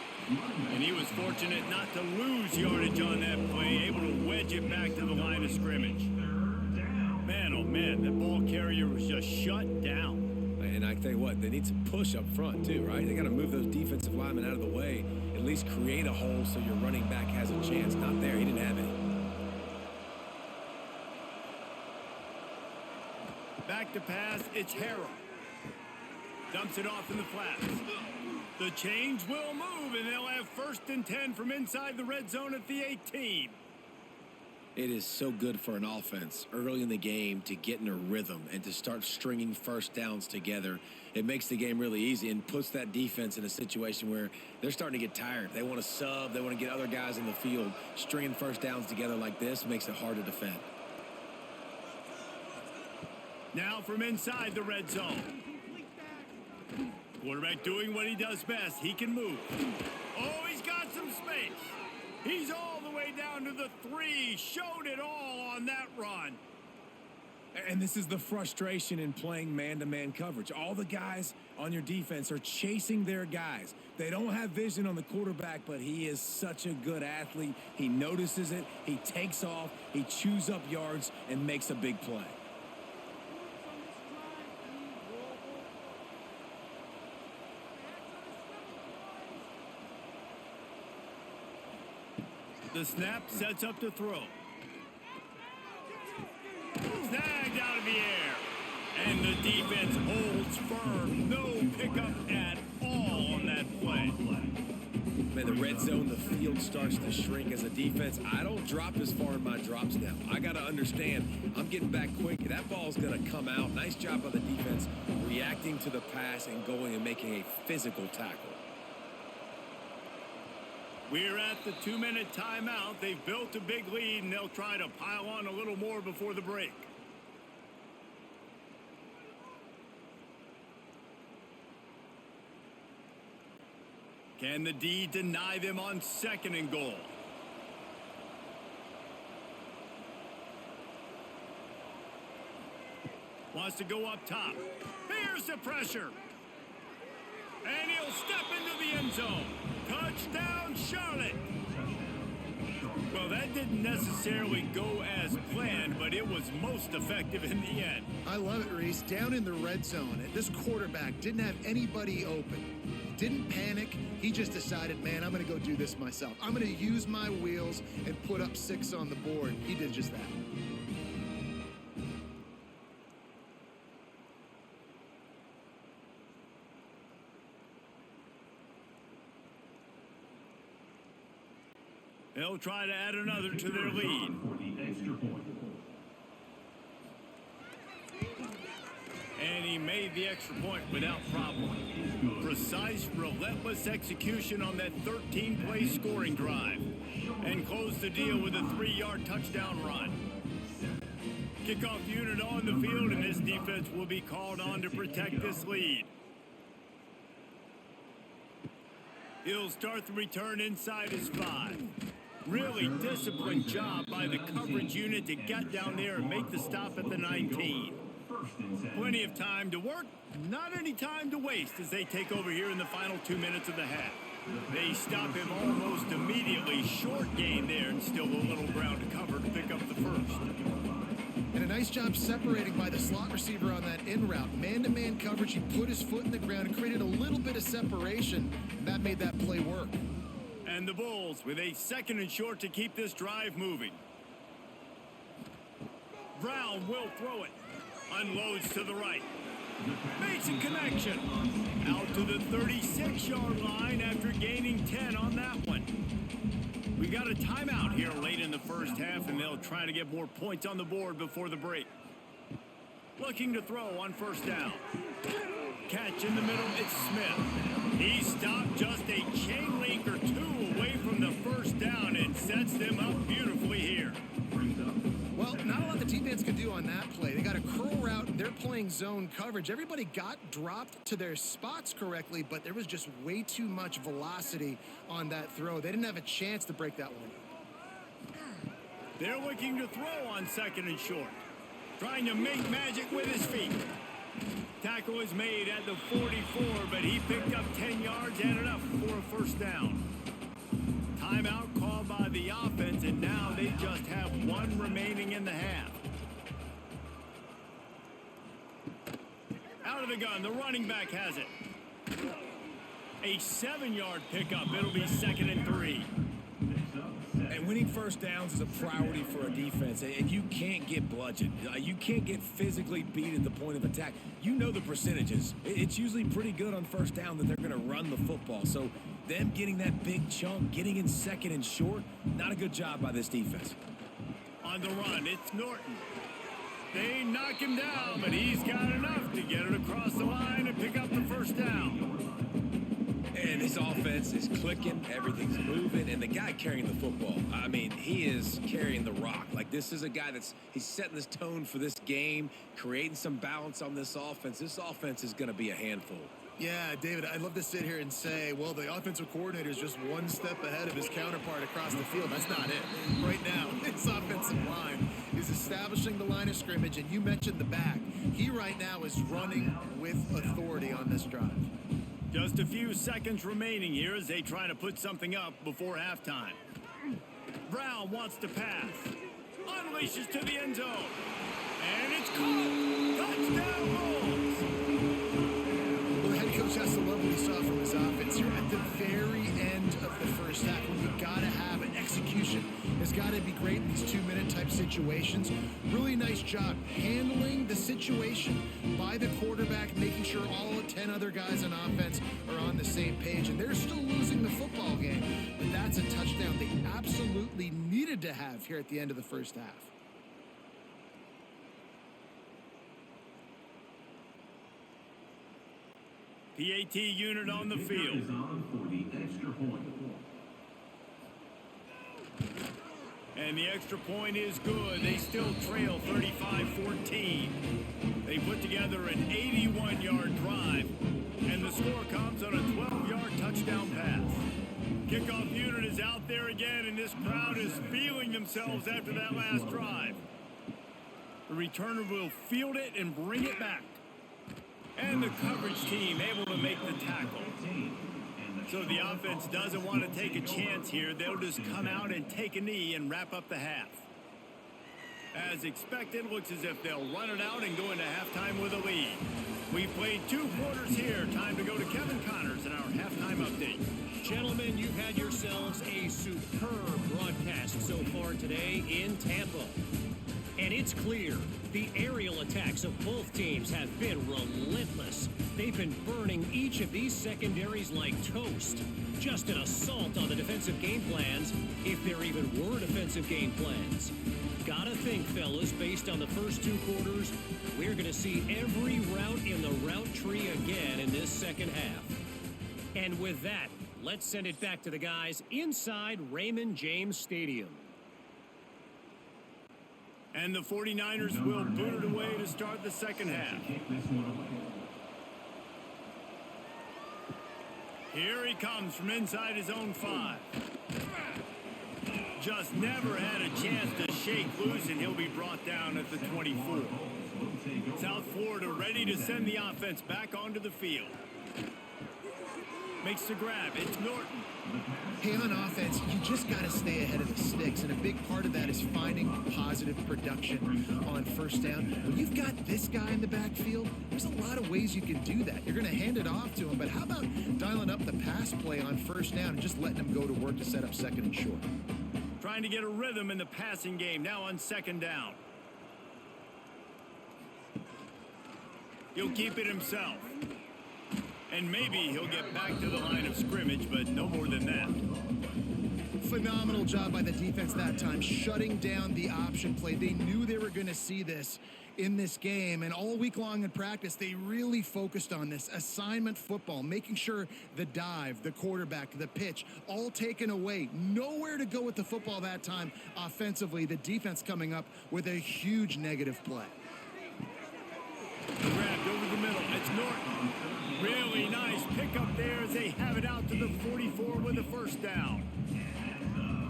And he was fortunate not to lose yardage on that play, able to wedge it back to the line of scrimmage. Man, oh man, that ball carrier was just shut down. And I tell you what, they need some push up front too, right? They got to move those defensive linemen out of the way, at least create a hole so your running back has a chance. Not there, he didn't have any. Back to pass, it's Harrell. Dumps it off in the flats. The change will move, and they'll have 1st and 10 from inside the red zone at the 18. It is so good for an offense early in the game to get in a rhythm and to start stringing first downs together. It makes the game really easy and puts that defense in a situation where they're starting to get tired. They want to sub. They want to get other guys in the field. Stringing first downs together like this makes it hard to defend. Now from inside the red zone. Quarterback doing what he does best. He can move. Oh, he's got some space. He's all the way down to the 3. Showed it all on that run. And this is the frustration in playing man-to-man coverage. All the guys on your defense are chasing their guys. They don't have vision on the quarterback, but he is such a good athlete. He notices it, he takes off, he chews up yards, and makes a big play. The snap sets up the throw. Snagged out of the air. And the defense holds firm. No pickup at all on that play. Man, the red zone, the field starts to shrink as a defense. I don't drop as far in my drops now. I got to understand, I'm getting back quick. That ball's going to come out. Nice job by the defense reacting to the pass and going and making a physical tackle. We're at the 2-minute timeout. They've built a big lead, and they'll try to pile on a little more before the break. Can the D deny them on 2nd and goal? Wants to go up top. Here's the pressure. And he'll step into the end zone. Touchdown, Charlotte. Well, that didn't necessarily go as planned, but it was most effective in the end. I love it, Reese. Down in the red zone, this quarterback didn't have anybody open. Didn't panic. He just decided, man, I'm going to go do this myself. I'm going to use my wheels and put up 6 on the board. He did just that. They'll try to add another to their lead. And he made the extra point without problem. Precise, relentless execution on that 13-play scoring drive. And closed the deal with a 3-yard touchdown run. Kickoff unit on the field, and this defense will be called on to protect this lead. He'll start the return inside his 5. Really disciplined job by the coverage unit to get down there and make the stop at the 19. Plenty of time to work, not any time to waste as they take over here in the final 2 minutes of the half. They stop him almost immediately. Short gain there and still a little ground to cover to pick up the first. And a nice job separating by the slot receiver on that in route. Man-to-man coverage, he put his foot in the ground and created a little bit of separation, and that made that play work. And the Bulls with a 2nd and short to keep this drive moving. Brown will throw it. Unloads to the right. Makes a connection. Out to the 36-yard line after gaining 10 on that one. We got a timeout here late in the first half, and they'll try to get more points on the board before the break. Looking to throw on 1st down. Catch in the middle, it's Smith. He stopped just a chain link or 2 away from the 1st down and sets them up beautifully here. Well, not a lot the defense could do on that play. They got a curl route, and they're playing zone coverage. Everybody got dropped to their spots correctly, but there was just way too much velocity on that throw. They didn't have a chance to break that one up. They're looking to throw on 2nd and short. Trying to make magic with his feet. Tackle is made at the 44, but he picked up 10 yards and enough for a 1st down. Timeout called by the offense, and now they just have 1 remaining in the half. Out of the gun, the running back has it. A 7-yard pickup. It'll be 2nd and 3. And winning 1st downs is a priority for a defense, and you can't get bludgeoned. You can't get physically beat at the point of attack. You know the percentages. It's usually pretty good on 1st down that they're going to run the football. So them getting that big chunk, getting in 2nd and short, not a good job by this defense. On the run, it's Norton. They knock him down, but he's got enough to get it across the line and pick up the 1st down. And his offense is clicking, everything's moving, and the guy carrying the football, I mean, he is carrying the rock. Like, this is a guy he's setting this tone for this game, creating some balance on this offense. This offense is going to be a handful. Yeah, David, I'd love to sit here and say, well, the offensive coordinator is just one step ahead of his counterpart across the field. That's not it. Right now, his offensive line is establishing the line of scrimmage, and you mentioned the back. He right now is running with authority on this drive. Just a few seconds remaining here as they try to put something up before halftime. Brown wants to pass. Unleashes to the end zone. And it's caught. Touchdown Bulls. Well, the head coach has to love what he saw from his offense here at the very end of the first half. When you got to have an execution, it's got to be great in these 2-minute type situations. Really nice job handling the situation by the quarterback, making sure all 10 other guys on offense are on the same page. And they're still losing the football game, but that's a touchdown they absolutely needed to have here at the end of the first half. PAT unit on the field. Is on for the extra point. And the extra point is good. They still trail 35-14. They put together an 81-yard drive, and the score comes on a 12-yard touchdown pass. Kickoff unit is out there again, and this crowd is feeling themselves after that last drive. The returner will field it and bring it back. And the coverage team able to make the tackle. So the offense doesn't want to take a chance here. They'll just come out and take a knee and wrap up the half. As expected, looks as if they'll run it out and go into halftime with a lead. We've played 2 quarters here. Time to go to Kevin Connors in our halftime update. Gentlemen, you've had yourselves a superb broadcast so far today in Tampa. And it's clear the aerial attacks of both teams have been relentless. They've been burning each of these secondaries like toast. Just an assault on the defensive game plans, if there even were defensive game plans. Gotta think, fellas, based on the first 2 quarters, we're going to see every route in the route tree again in this second half. And with that, let's send it back to the guys inside Raymond James Stadium. And the 49ers will boot it away to start the second half. Here he comes from inside his own 5. Just never had a chance to shake loose, and he'll be brought down at the 24. South Florida ready to send the offense back onto the field. Makes the grab. It's Norton. Hey, on offense, you just got to stay ahead of the sticks, and a big part of that is finding positive production on first down. When you've got this guy in the backfield, there's a lot of ways you can do that. You're going to hand it off to him, but how about dialing up the pass play on first down and just letting him go to work to set up second and short? Trying to get a rhythm in the passing game now on second down. He'll keep it himself. And maybe he'll get back to the line of scrimmage, but no more than that. Phenomenal job by the defense that time, shutting down the option play. They knew they were going to see this in this game, and all week long in practice, they really focused on this assignment football, making sure the dive, the quarterback, the pitch, all taken away. Nowhere to go with the football that time offensively. The defense coming up with a huge negative play. Grabbed over the middle. It's Norton. Really nice pickup there as they have it out to the 44 with a first down.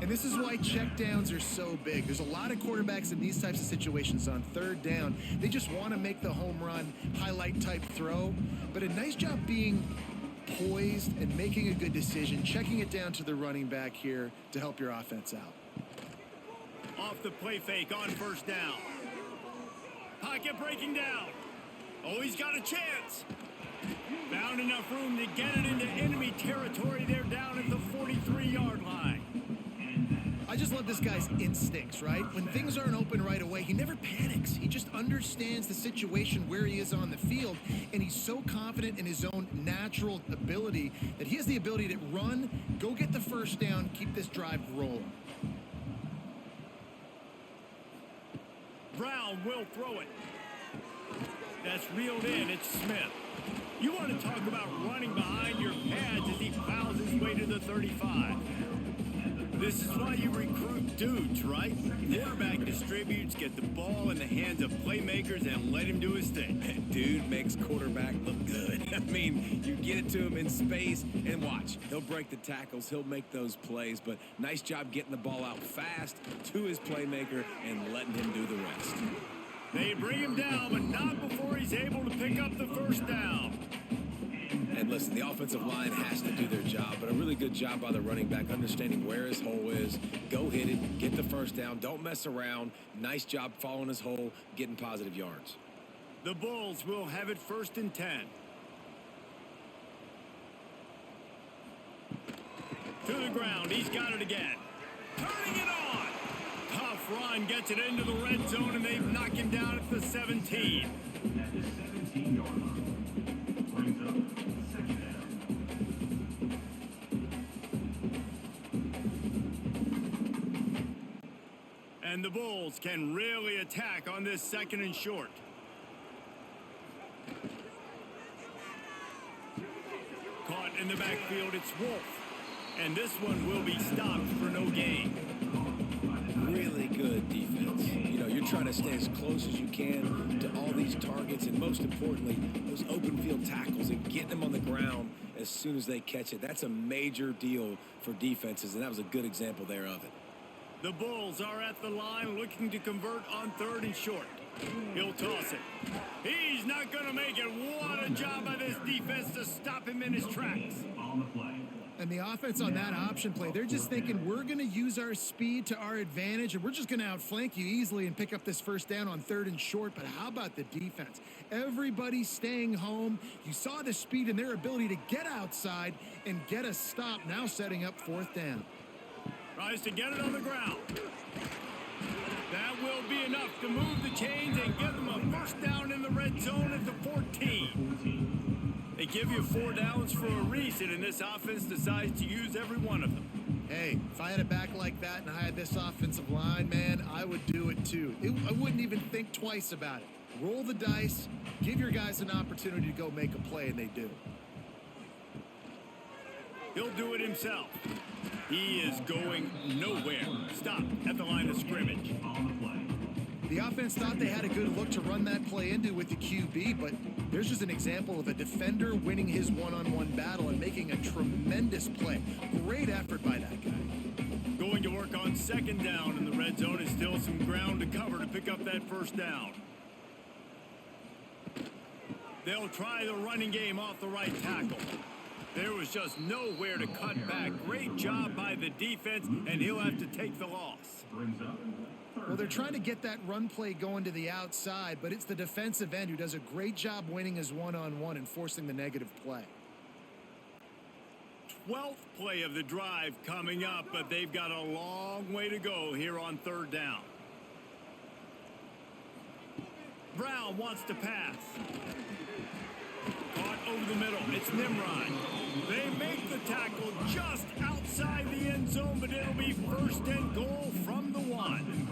And this is why checkdowns are so big. There's a lot of quarterbacks in these types of situations on third down. They just want to make the home run, highlight type throw. But a nice job being poised and making a good decision, checking it down to the running back here to help your offense out. Off the play fake on first down. Pocket breaking down. Oh, he's got a chance. Found enough room to get it into enemy territory. They're down at the 43-yard line. I just love this guy's instincts, right? When things aren't open right away, he never panics. He just understands the situation where he is on the field, and he's so confident in his own natural ability that he has the ability to run, go get the first down, keep this drive rolling. Brown will throw it. That's reeled in. It's Smith. You want to talk about running behind your pads as he plows his way to the 35. This is why you recruit dudes, right? Quarterback distributes, get the ball in the hands of playmakers, and let him do his thing. Dude makes quarterback look good. I mean, you get it to him in space, and watch. He'll break the tackles. He'll make those plays, but nice job getting the ball out fast to his playmaker and letting him do the rest. They bring him down, but not before he's able to pick up the first down. And listen, the offensive line has to do their job, but a really good job by the running back understanding where his hole is. Go hit it, get the first down, don't mess around. Nice job following his hole, getting positive yards. The Bulls will have it 1st and 10. To the ground, he's got it again. Turning it on. Tough run, gets it into the red zone, and they knock him down at the 17. At the 17-yard line. Brings up 2nd down. And the Bulls can really attack on this 2nd and short. Caught in the backfield, it's Wolf. And this one will be stopped for no gain. Really good defense. You know, you're trying to stay as close as you can to all these targets, and most importantly, those open field tackles and getting them on the ground as soon as they catch it. That's a major deal for defenses, and that was a good example there of it. The Bulls are at the line looking to convert on 3rd and short. He'll toss it. He's not going to make it. What a job by this defense to stop him in his tracks. On the play. And the offense on that option play, they're just thinking we're going to use our speed to our advantage and we're just going to outflank you easily and pick up this first down on 3rd and short. But how about the defense? Everybody's staying home. You saw the speed and their ability to get outside and get a stop, now setting up 4th down. Tries to get it on the ground. That will be enough to move the chains and give them a first down in the red zone at the 14. They give you 4 downs for a reason, and this offense decides to use every one of them. Hey, if I had a back like that and I had this offensive line, man, I would do it too. I wouldn't even think twice about it. Roll the dice, give your guys an opportunity to go make a play, and they do. He'll do it himself. He is going nowhere. Stop at the line of scrimmage. On the play. The offense thought they had a good look to run that play into with the QB, but there's just an example of a defender winning his one-on-one battle and making a tremendous play. Great effort by that guy. Going to work on 2nd down in the red zone is still some ground to cover to pick up that first down. They'll try the running game off the right tackle. There was just nowhere to cut back. Great job by the defense, and he'll have to take the loss. Brings up. Well, they're trying to get that run play going to the outside, but it's the defensive end who does a great job winning his one-on-one and forcing the negative play. 12th play of the drive coming up, but they've got a long way to go here on 3rd down. Brown wants to pass. Caught over the middle. It's Nimrod. They make the tackle just outside the end zone, but it'll be 1st and goal from the 1.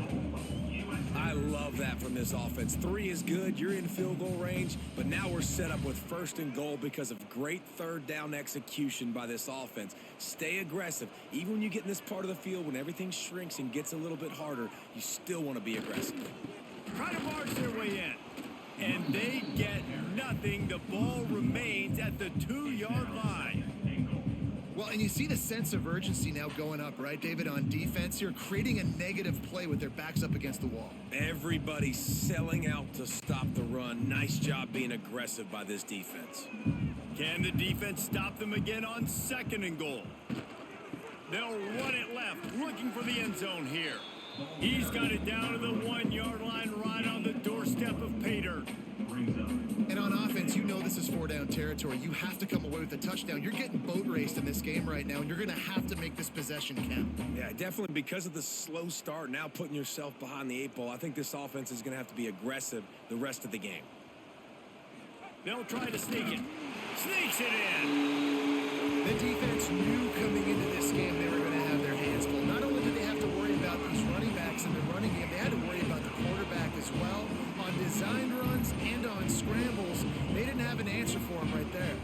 I love that from this offense. 3 is good. You're in field goal range, but now we're set up with 1st and goal because of great 3rd down execution by this offense. Stay aggressive. Even when you get in this part of the field, when everything shrinks and gets a little bit harder, you still want to be aggressive. Try to barge their way in. And they get nothing. The ball remains at the 2-yard line. Well, and you see the sense of urgency now going up, right, David, on defense here, creating a negative play with their backs up against the wall. Everybody's selling out to stop the run. Nice job being aggressive by this defense. Can the defense stop them again on 2nd and goal? They'll run it left, looking for the end zone here. He's got it down to the 1-yard line, right on the doorstep of pay dirt. And on offense, you know this is 4-down territory. You have to come away with a touchdown. You're getting boat raced in this game right now, and you're going to have to make this possession count. Yeah, definitely because of the slow start, now putting yourself behind the 8 ball, I think this offense is going to have to be aggressive the rest of the game. They'll try to sneak it. Sneaks it in. The defense knew coming into this game they were going to have their hands full. Not only did they have to worry about these running backs in the running game, they had to worry about the quarterback as well. On this designed runs and on scrambles. They didn't have an answer for him right there.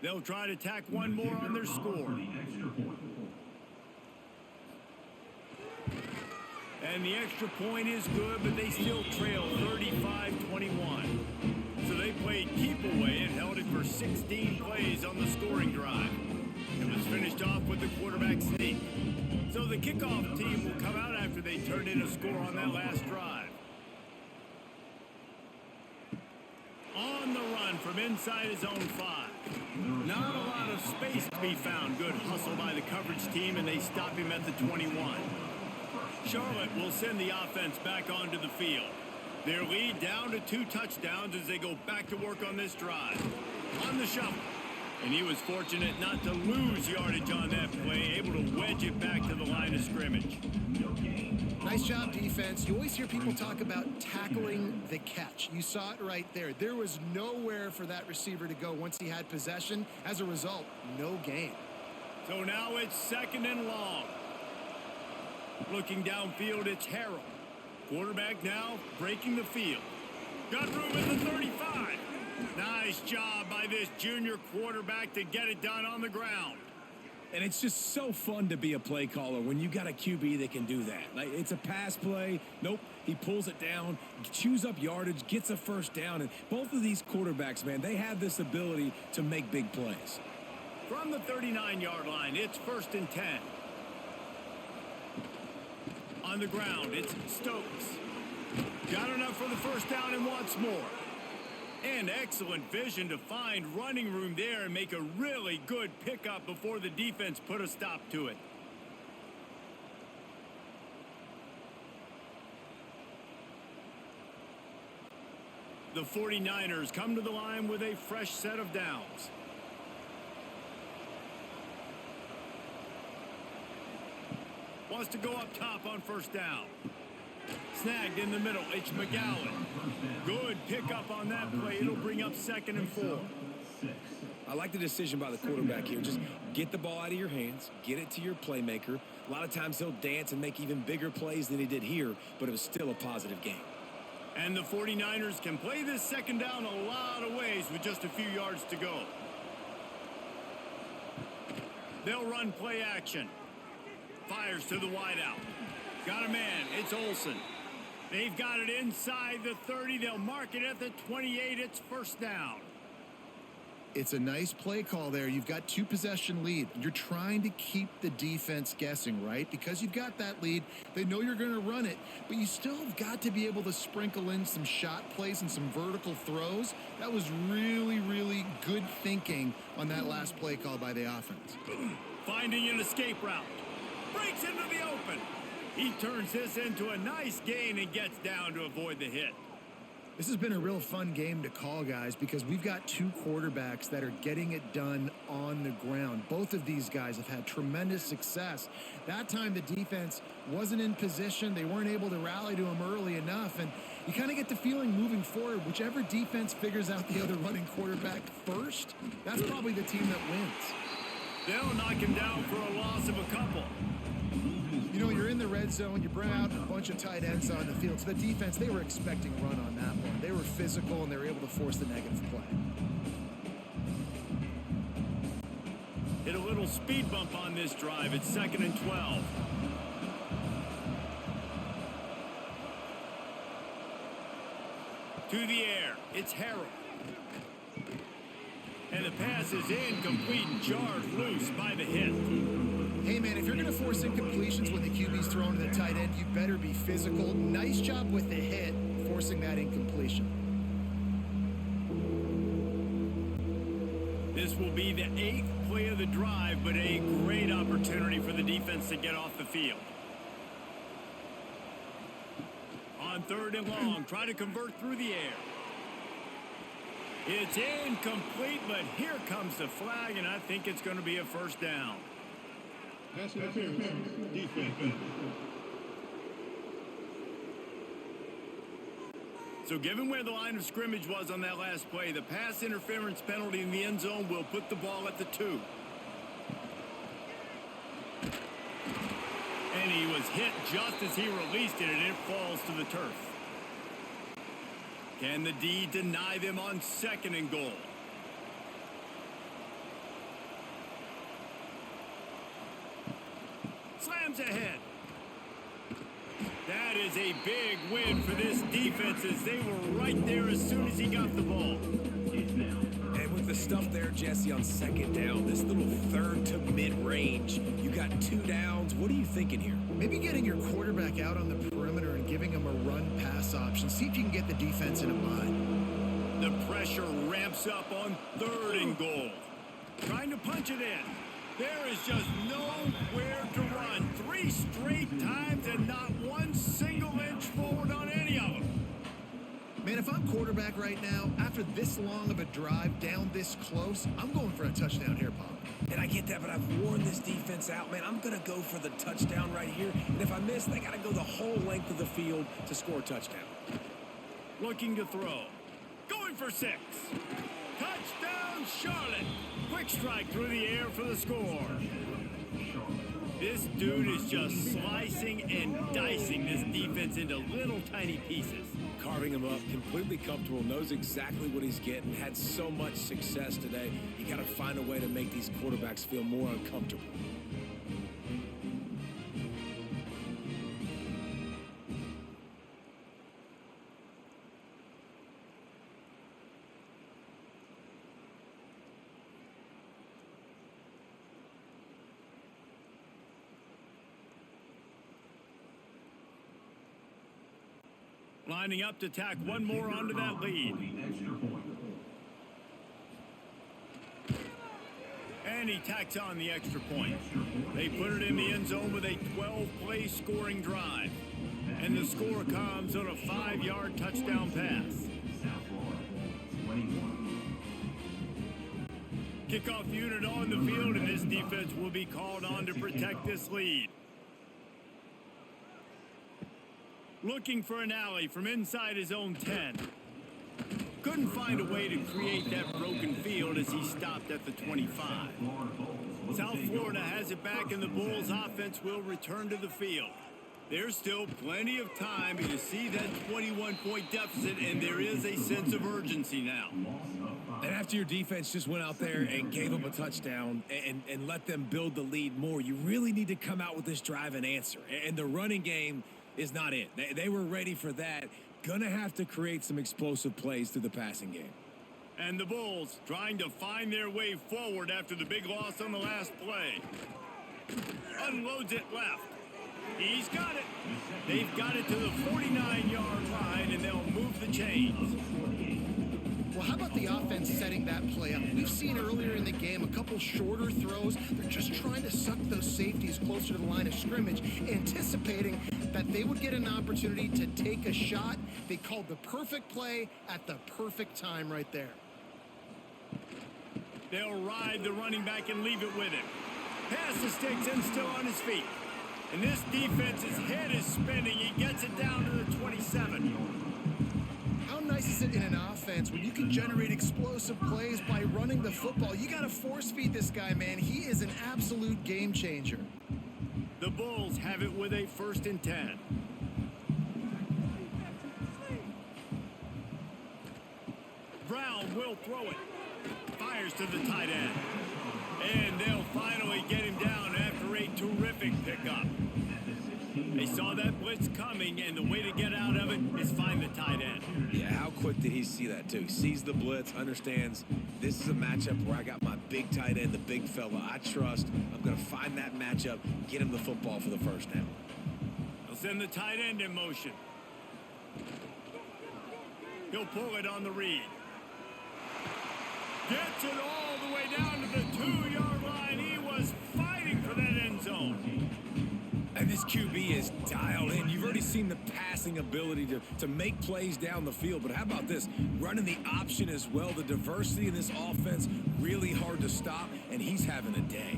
They'll try to tack one more on their score. And the extra point is good, but they still trail 35-21. So they played keep away and held it for 16 plays on the scoring drive. It was finished off with the quarterback sneak. So the kickoff team will come out after they turned in a score on that last drive. On the run from inside his own 5. Not a lot of space to be found. Good hustle by the coverage team, and they stop him at the 21. Charlotte will send the offense back onto the field. Their lead down to 2 touchdowns as they go back to work on this drive. On the shuffle. And he was fortunate not to lose yardage on that play, able to wedge it back to the line of scrimmage. Nice job, defense. You always hear people talk about tackling the catch. You saw it right there. There was nowhere for that receiver to go once he had possession. As a result, no gain. So now it's 2nd and long. Looking downfield, it's Harrell. Quarterback now breaking the field. Got room at the 35. Nice job by this junior quarterback to get it done on the ground. And it's just so fun to be a play caller when you got a QB that can do that. Like, it's a pass play. Nope, he pulls it down, chews up yardage, gets a first down. And both of these quarterbacks, man, they have this ability to make big plays. From the 39-yard line, it's 1st and 10. On the ground, it's Stokes. Got enough for the first down and wants more. And excellent vision to find running room there and make a really good pickup before the defense put a stop to it. The 49ers come to the line with a fresh set of downs. Wants to go up top on first down. Snagged in the middle. It's McGowan. Good pickup on that play. It'll bring up 2nd and 4. I like the decision by the quarterback here. Just get the ball out of your hands, get it to your playmaker. A lot of times he'll dance and make even bigger plays than he did here, but it was still a positive game. And the 49ers can play this 2nd down a lot of ways with just a few yards to go. They'll run play action. Fires to the wideout. Got a man. It's Olsen. They've got it inside the 30. They'll mark it at the 28. It's first down. It's a nice play call there. You've got 2-possession lead. You're trying to keep the defense guessing, right? Because you've got that lead, they know you're going to run it, but you still have got to be able to sprinkle in some shot plays and some vertical throws. That was really, really good thinking on that last play call by the offense. Finding an escape route. Breaks into the open. He turns this into a nice gain and gets down to avoid the hit. This has been a real fun game to call, guys, because we've got 2 quarterbacks that are getting it done on the ground. Both of these guys have had tremendous success. That time the defense wasn't in position. They weren't able to rally to him early enough, and you kind of get the feeling moving forward, whichever defense figures out the other running quarterback first, that's probably the team that wins. They'll knock him down for a loss of a couple. You know, you're in the red zone, you bring out a bunch of tight ends on the field. So the defense, they were expecting a run on that one. They were physical, and they were able to force the negative play. Hit a little speed bump on this drive. It's 2nd and 12. To the air. It's Harrell. And the pass is incomplete, jarred loose by the hit. Hey, man, if you're going to force incompletions when the QB's thrown to the tight end, you better be physical. Nice job with the hit, forcing that incompletion. This will be the 8th play of the drive, but a great opportunity for the defense to get off the field. On 3rd and long, try to convert through the air. It's incomplete, but here comes the flag, and I think it's going to be a first down. Pass interference, defense. So given where the line of scrimmage was on that last play, the pass interference penalty in the end zone will put the ball at the 2. And he was hit just as he released it, and it falls to the turf. Can the D deny them on 2nd and goal? Slams ahead. That is a big win for this defense as they were right there as soon as he got the ball. And with the stuff there, Jesse, on 2nd down, this little 3rd to mid-range, you got 2 downs. What are you thinking here? Maybe getting your quarterback out on the perimeter and giving him a run-pass option. See if you can get the defense in a bind. The pressure ramps up on 3rd and goal. Trying to punch it in. There is just nowhere to run. 3 straight times and not one single inch forward on any of them. Man, if I'm quarterback right now, after this long of a drive down this close, I'm going for a touchdown here, Pop. And I get that, but I've worn this defense out, man. I'm going to go for the touchdown right here. And if I miss, they got to go the whole length of the field to score a touchdown. Looking to throw. Going for 6. Touchdown, Charlotte. Quick strike through the air for the score. This dude is just slicing and dicing this defense into little tiny pieces. Carving him up, completely comfortable, knows exactly what he's getting, had so much success today. You got to find a way to make these quarterbacks feel more uncomfortable. Lining up to tack one more onto that lead. And he tacks on the extra point. They put it in the end zone with a 12-play scoring drive. And the score comes on a 5-yard touchdown pass. Kickoff unit on the field, and this defense will be called on to protect this lead. Looking for an alley from inside his own 10. Couldn't find a way to create that broken field as he stopped at the 25. South Florida has it back, and the Bulls offense will return to the field. There's still plenty of time, but you see that 21-point deficit, and there is a sense of urgency now. And after your defense just went out there and gave up a touchdown and let them build the lead more, you really need to come out with this drive and answer. And the running game is not it. They were ready for that. Gonna have to create some explosive plays through the passing game. And the Bulls trying to find their way forward after the big loss on the last play. Unloads it left. He's got it. They've got it to the 49-yard line, and they'll move the chains. Well, how about the offense setting that play up? We've seen earlier in the game a couple shorter throws. They're just trying to suck those safeties closer to the line of scrimmage, anticipating that they would get an opportunity to take a shot. They called the perfect play at the perfect time right there. They'll ride the running back and leave it with him. Pass the sticks and still on his feet. And this defense's head is spinning. He gets it down to the 27. How nice is it in an offense when you can generate explosive plays by running the football? You got to force feed this guy, man. He is an absolute game changer. The Bulls have it with a 1st and 10. Brown will throw it. Fires to the tight end. And they'll finally get him down after a terrific pickup. They saw that blitz coming, and the way to get out of it is find the tight end. Yeah, how quick did he see that, too? Sees the blitz, understands this is a matchup where I got my big tight end, the big fella I trust. I'm going to find that matchup, get him the football for the first down. They'll send the tight end in motion. He'll pull it on the read. Gets it all the way down to the 2-yard line. He was fighting for that end zone. And this QB is dialed in. You've already seen the passing ability to make plays down the field. But how about this? Running the option as well. The diversity in this offense, really hard to stop, and he's having a day.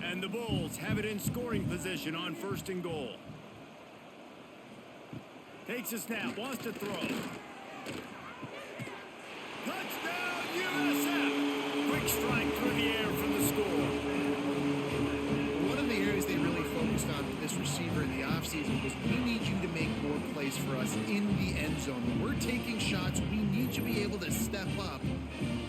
And the Bulls have it in scoring position on 1st and goal. Takes a snap, wants to throw. Touchdown, USF! Quick strike through the air for the score. One of the areas they really focused on with this receiver in the offseason was we need you to make more plays for us in the end zone. When we're taking shots, we need you to be able to step up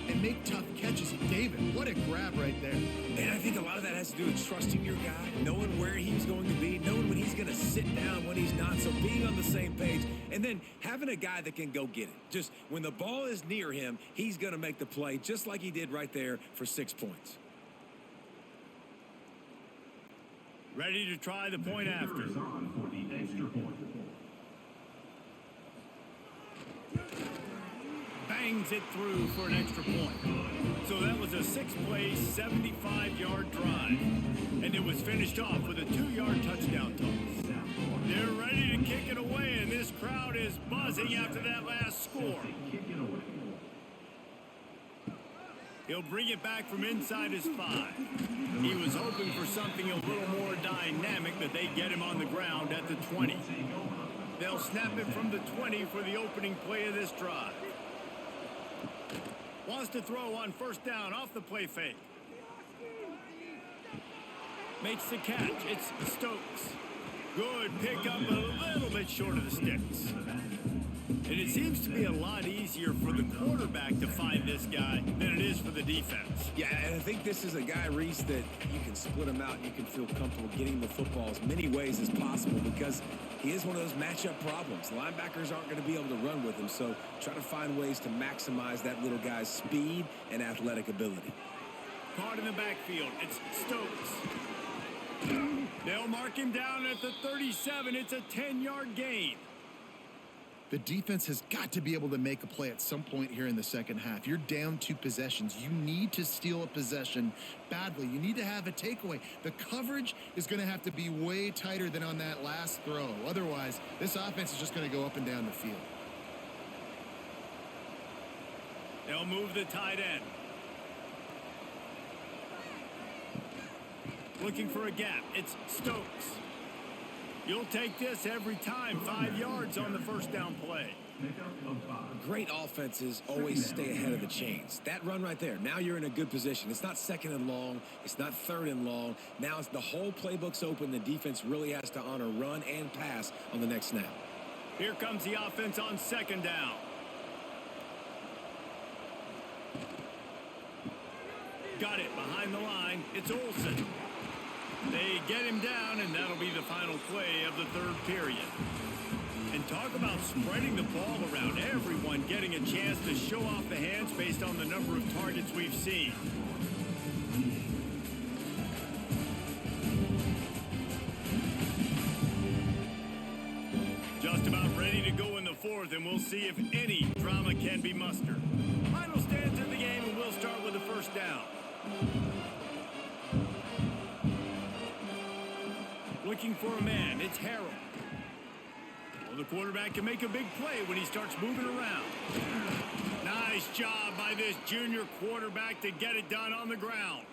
and make tough catches. And David, what a grab right there. And I think a lot of that has to do with trusting your guy, knowing where he's going to be, knowing when he's going to sit down, when he's not. So being on the same page, and then having a guy that can go get it. Just when the ball is near him, he's going to make the play, just like he did right there for 6 points. Ready to try the point after. Is on for the extra point. Bangs it through for an extra point. So that was a 6-play, 75-yard drive. And it was finished off with a 2-yard touchdown toss. They're ready to kick it away, and this crowd is buzzing after that last score. He'll bring it back from inside his 5. He was hoping for something a little more dynamic, but they get him on the ground at the 20. They'll snap it from the 20 for the opening play of this drive. Wants to throw on first down off the play fake. Makes the catch. It's Stokes. Good pickup, a little bit short of the sticks. And it seems to be a lot easier for the quarterback to find this guy than it is for the defense. Yeah, and I think this is a guy, Reese, that you can split him out. You can feel comfortable getting the football as many ways as possible because he is one of those matchup problems. Linebackers aren't going to be able to run with him, so try to find ways to maximize that little guy's speed and athletic ability. Caught in the backfield. It's Stokes. They'll mark him down at the 37. It's a 10-yard gain. The defense has got to be able to make a play at some point here in the second half. You're down 2 possessions. You need to steal a possession badly. You need to have a takeaway. The coverage is going to have to be way tighter than on that last throw. Otherwise, this offense is just going to go up and down the field. They'll move the tight end. Looking for a gap. It's Stokes. You'll take this every time. 5 yards on the first down play. Great offenses always stay ahead of the chains. That run right there, now you're in a good position. It's not 2nd and long. It's not 3rd and long. Now it's the whole playbook's open. The defense really has to honor run and pass on the next snap. Here comes the offense on 2nd down. Got it behind the line. It's Olsen. They get him down, and that'll be the final play of the 3rd period. And talk about spreading the ball around. Everyone getting a chance to show off the hands based on the number of targets we've seen. Just about ready to go in the 4th, and we'll see if any drama can be mustered. Final stands in the game, and we'll start with the first down. Looking for a man. It's Harold. Well, the quarterback can make a big play when he starts moving around. Nice job by this junior quarterback to get it done on the ground.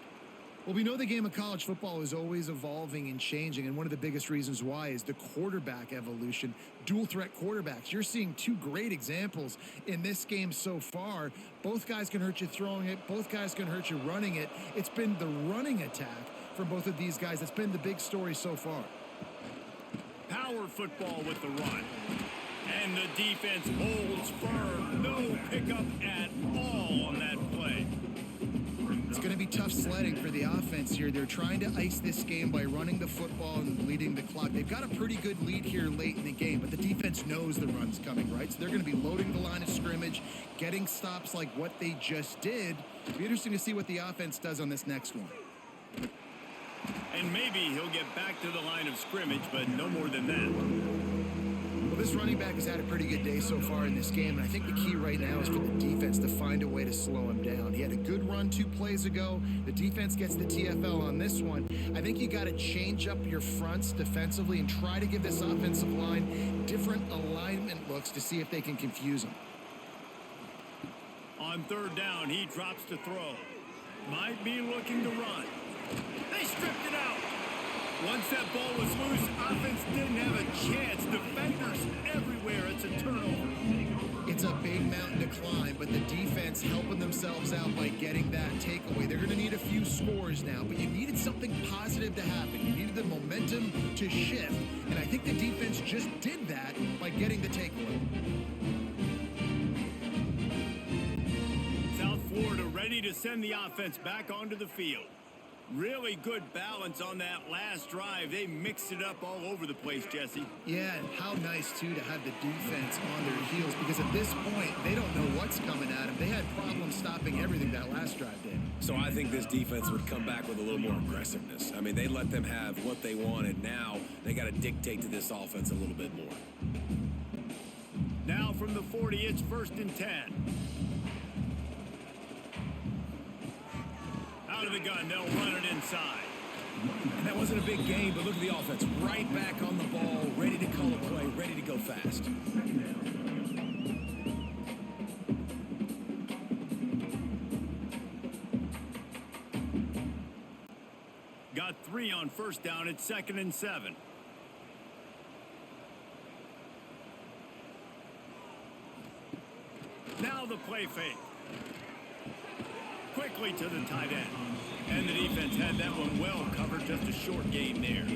Well, we know the game of college football is always evolving and changing, and one of the biggest reasons why is the quarterback evolution. Dual threat quarterbacks. You're seeing 2 great examples in this game so far. Both guys can hurt you throwing it. Both guys can hurt you running it. It's been the running attack for both of these guys. That's been the big story so far. Power football with the run. And the defense holds firm. No pickup at all on that play. It's going to be tough sledding for the offense here. They're trying to ice this game by running the football and bleeding the clock. They've got a pretty good lead here late in the game, but the defense knows the run's coming, right? So they're going to be loading the line of scrimmage, getting stops like what they just did. It'll be interesting to see what the offense does on this next one. And maybe he'll get back to the line of scrimmage, but no more than that. Well, this running back has had a pretty good day so far in this game, and I think the key right now is for the defense to find a way to slow him down. He had a good run 2 plays ago. The defense gets the TFL on this one. I think you got to change up your fronts defensively and try to give this offensive line different alignment looks to see if they can confuse him. On 3rd down, he drops to throw. Might be looking to run. They stripped it out. Once that ball was loose, offense didn't have a chance. Defenders everywhere. It's a turnover. It's a big mountain to climb, but the defense helping themselves out by getting that takeaway. They're going to need a few scores now, but you needed something positive to happen. You needed the momentum to shift, and I think the defense just did that by getting the takeaway. South Florida ready to send the offense back onto the field. Really good balance on that last drive. They mixed it up all over the place, Jesse. Yeah, and how nice, too, to have the defense on their heels, because at this point, they don't know what's coming at them. They had problems stopping everything that last drive did. So I think this defense would come back with a little more aggressiveness. I mean, they let them have what they wanted. Now they got to dictate to this offense a little bit more. Now from the 40, it's 1st and 10. Out of the gun, they'll run it inside. And that wasn't a big game, but look at the offense. Right back on the ball, ready to call a play, ready to go fast. Got 3 on 1st down. It's 2nd and 7. Now the play fake. Quickly to the tight end. And the defense had that one well covered. Just a short gain there.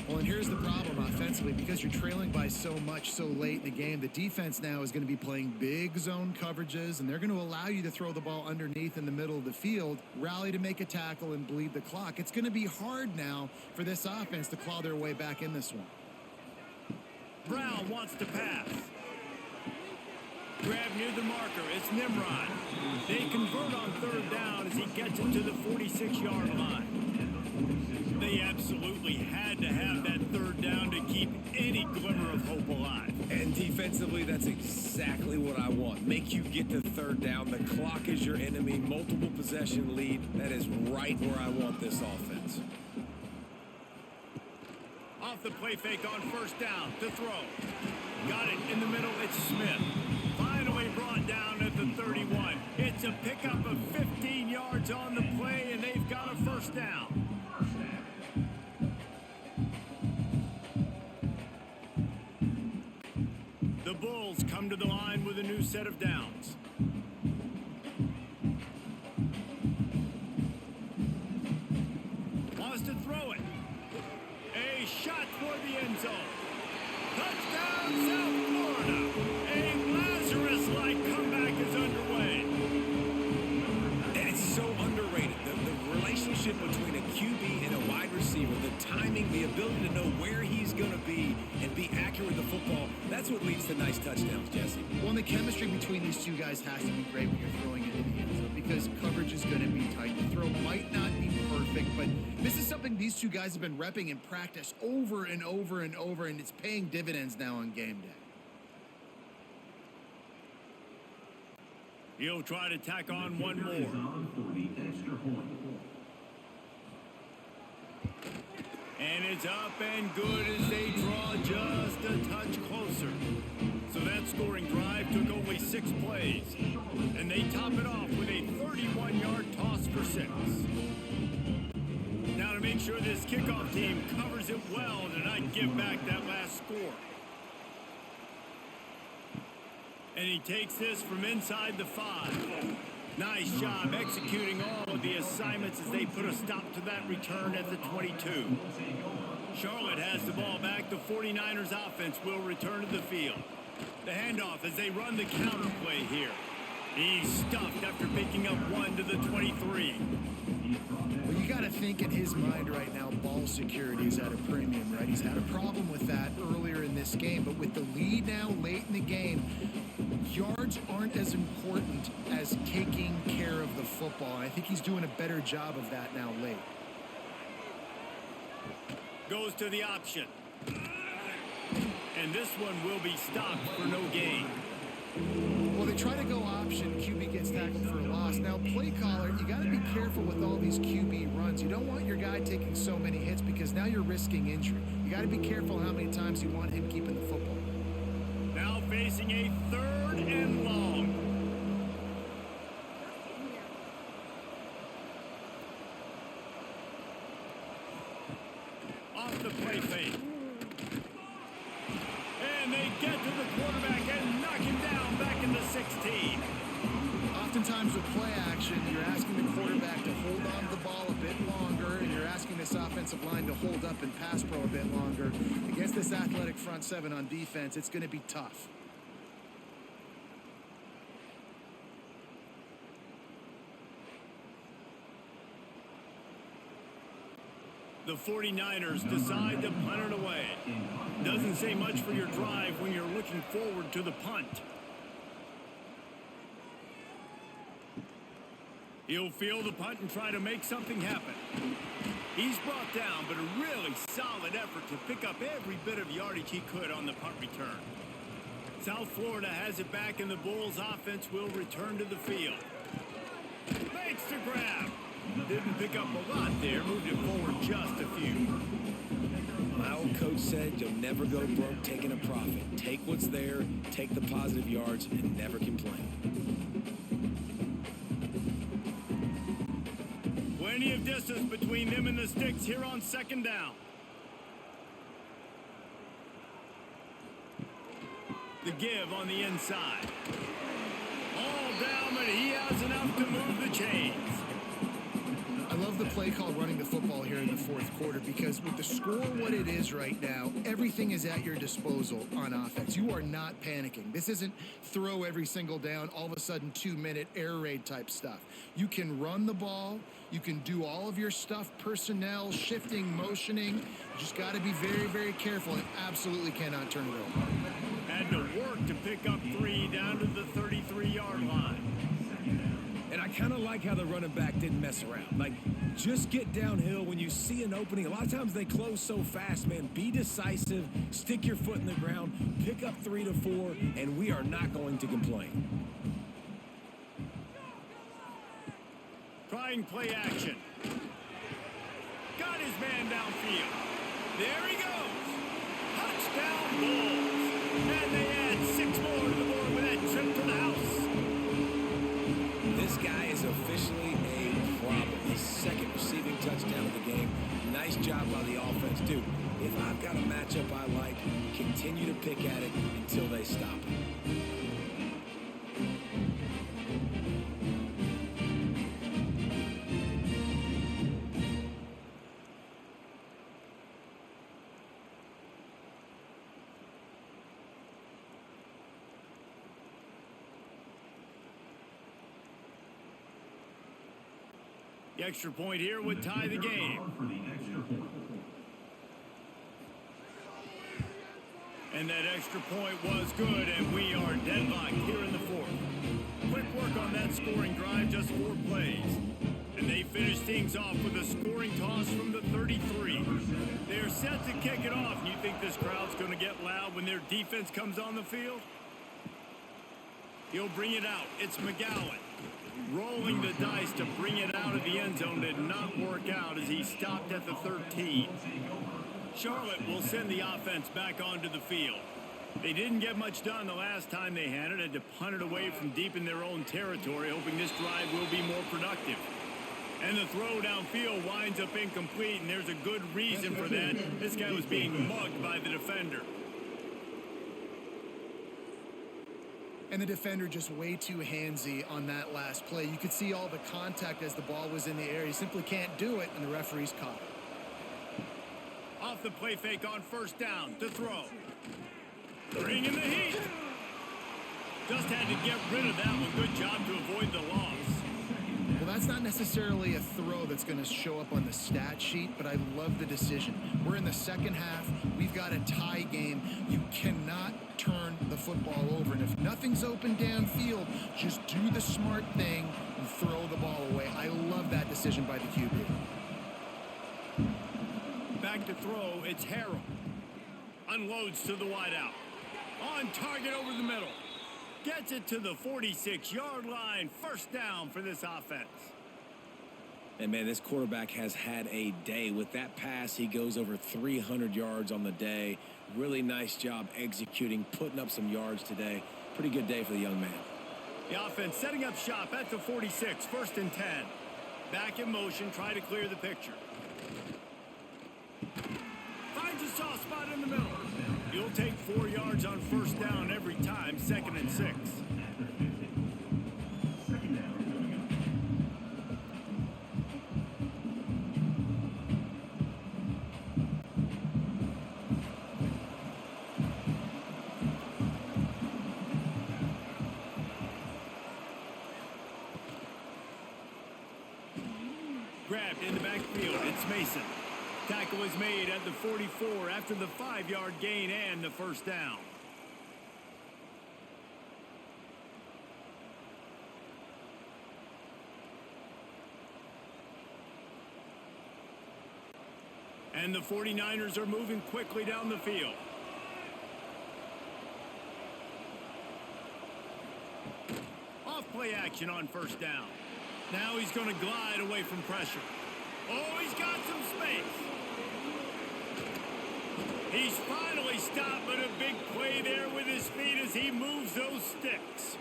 Well, and here's the problem offensively. Because you're trailing by so much so late in the game, the defense now is going to be playing big zone coverages, and they're going to allow you to throw the ball underneath in the middle of the field, rally to make a tackle, and bleed the clock. It's going to be hard now for this offense to claw their way back in this one. Brown wants to pass. Grab near the marker. It's Nimrod. They convert on 3rd down as he gets it to the 46-yard line. They absolutely had to have that 3rd down to keep any glimmer of hope alive. And defensively, that's exactly what I want. Make you get to 3rd down. The clock is your enemy. Multiple possession lead. That is right where I want this offense. Off the play fake on 1st down to throw. Got it in the middle. It's Smith. Finally brought down at the 31. It's a pickup of 15 yards on the play, and they've got a 1st down. The Bulls come to the line with a new set of downs. Wants to throw it. A shot toward the end zone. Touchdown, South Florida. A Lazarus-like comeback is underway. And it's so underrated. The relationship between a QB and a wide receiver, the timing, the ability to know where he's going to be and be accurate with the football, that's what leads to nice touchdowns, Jesse. Well, and the chemistry between these two guys has to be great when you're throwing it in the end zone because coverage is going to be tight. The throw might not be perfect, but this is something these two guys have been repping in practice over and over and over, and it's paying dividends now on game day. He'll try to tack on one more. And it's up and good as they draw just a touch closer. So that scoring drive took only 6 plays. And they top it off with a 31-yard toss for 6. Now to make sure this kickoff team covers it well to not give back that last score. And he takes this from inside the 5. Nice job executing all of the assignments as they put a stop to that return at the 22. Charlotte has the ball back. The 49ers offense will return to the field. The handoff as they run the counter play here. He's stuffed after picking up 1 to the 23. Well, you got to think in his mind right now, ball security is at a premium, right? He's had a problem with that earlier in this game, but with the lead now late in the game, yards aren't as important as taking care of the football. I think he's doing a better job of that now late. Goes to the option. And this one will be stopped for no gain. Well, they try to go option. QB gets tackled for a loss. Now, play caller, you got to be careful with all these QB runs. You don't want your guy taking so many hits because now you're risking injury. You got to be careful how many times you want him keeping the football. Now facing a 3rd and long. Off the play fake. And they get to the quarterback and knock him Oftentimes with play action, you're asking the quarterback to hold on to the ball a bit longer, and you're asking this offensive line to hold up and pass pro a bit longer. Against this athletic front seven on defense, it's going to be tough. The 49ers decide to punt it away. Doesn't say much for your drive when you're looking forward to the punt. He'll field the punt and try to make something happen. He's brought down, but a really solid effort to pick up every bit of yardage he could on the punt return. South Florida has it back, and the Bulls offense will return to the field. Makes the grab. Didn't pick up a lot there, moved it forward just a few. My old coach said you'll never go broke taking a profit. Take what's there, take the positive yards, and never complain. Plenty of distance between them and the sticks here on second down. The give on the inside. All down, but he has enough to move the chains. I love the play call running the football here in the fourth quarter, because with the score what it is right now, everything is at your disposal on offense. You are not panicking. This isn't throw every single down, all of a sudden 2-minute air raid type stuff. You can run the ball. You can do all of your stuff, personnel, shifting, motioning. You just got to be very, very careful and absolutely cannot turn it over. Had to work to pick up 3 down to the 33-yard line. And I kind of like how the running back didn't mess around. Like, just get downhill when you see an opening. A lot of times they close so fast, man. Be decisive, stick your foot in the ground, pick up 3 to 4, and we are not going to complain. Trying play action. Got his man downfield. There he goes. Touchdown Bulls. And they add 6 more to the board with that trip to the house. This guy is officially a problem. His second receiving touchdown of the game. Nice job by the offense. Dude, if I've got a matchup I like, continue to pick at it until they stop it. The extra point here would tie the game. And that extra point was good, and we are deadlocked here in the fourth. Quick work on that scoring drive, just 4 plays. And they finish things off with a scoring toss from the 33. They're set to kick it off. You think this crowd's going to get loud when their defense comes on the field? He'll bring it out. It's McGowan. Rolling the dice to bring it out of the end zone did not work out as he stopped at the 13. Charlotte will send the offense back onto the field. They didn't get much done the last time they had it. Had to punt it away from deep in their own territory, hoping this drive will be more productive. And the throw downfield winds up incomplete, and there's a good reason for that. This guy was being mugged by the defender. And the defender just way too handsy on that last play. You could see all the contact as the ball was in the air. He simply can't do it, and the referee's caught it. Off the play fake on first down to throw. Bringing the heat. Just had to get rid of that one. Good job to avoid the loss. Well, that's not necessarily a throw that's going to show up on the stat sheet, but I love the decision. We're in the second half. We've got a tie game. You cannot turn the football over. And if nothing's open downfield, just do the smart thing and throw the ball away. I love that decision by the QB. Back to throw, it's Harrell. Unloads to the wideout. On target over the middle. Gets it to the 46-yard line. First down for this offense. And, man, this quarterback has had a day. With that pass, he goes over 300 yards on the day. Really nice job executing, putting up some yards today. Pretty good day for the young man. The offense setting up shop at the 46, 1st and 10. Back in motion, try to clear the picture. Finds a soft spot in the middle. You'll take 4 yards on first down every time, 2nd and 6. grabbed in the backfield. It's Mason. Tackle is made at the 44 after the 5-yard gain and the first down. And the 49ers are moving quickly down the field. Off play action on first down. Now he's going to glide away from pressure. Oh, he's got some space. He's finally stopped, but a big play there with his feet as he moves those sticks.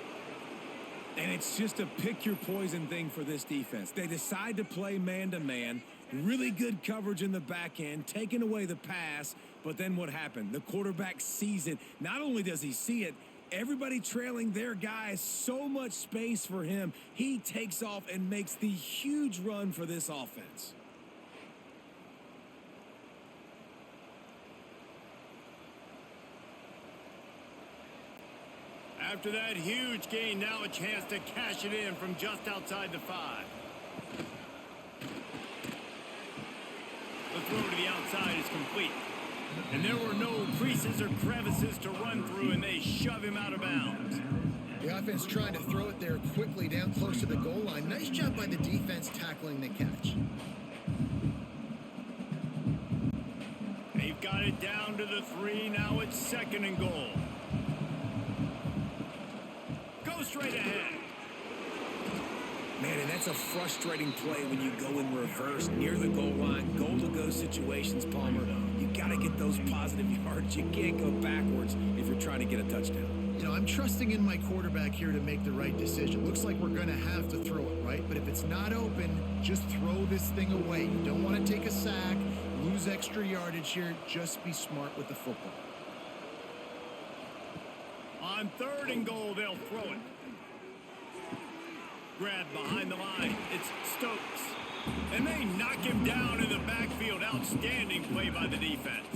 And it's just a pick-your-poison thing for this defense. They decide to play man-to-man, really good coverage in the back end, taking away the pass, but then what happened? The quarterback sees it. Not only does he see it, everybody trailing their guy, so much space for him. He takes off and makes the huge run for this offense. After that huge gain, now a chance to cash it in from just outside the 5. The throw to the outside is complete. And there were no creases or crevices to run through, and they shove him out of bounds. The offense trying to throw it there quickly down close to the goal line. Nice job by the defense tackling the catch. They've got it down to the 3. Now it's 2nd and goal. Go straight ahead. Man, and that's a frustrating play when you go in reverse near the goal line, goal-to-go situations, Palmer. You got to get those positive yards. You can't go backwards if you're trying to get a touchdown. You know, I'm trusting in my quarterback here to make the right decision. Looks like we're going to have to throw it, right? But if it's not open, just throw this thing away. You don't want to take a sack, lose extra yardage here. Just be smart with the football. On 3rd and goal, they'll throw it. Grabbed behind the line. It's Stokes. And they knock him down in the backfield. Outstanding play by the defense.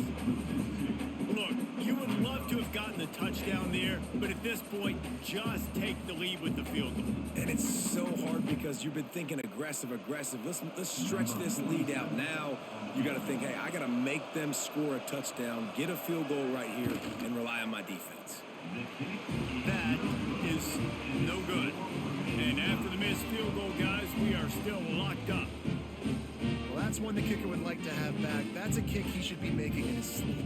Look, you would love to have gotten the touchdown there, but at this point, just take the lead with the field goal. And it's so hard because you've been thinking aggressive. Let's stretch this lead out. Now you got to think, hey, I got to make them score a touchdown, get a field goal right here, and rely on my defense. That is no good. And after the missed field goal, guys, we are still locked up. Well, that's one the kicker would like to have back. That's a kick he should be making in his sleep.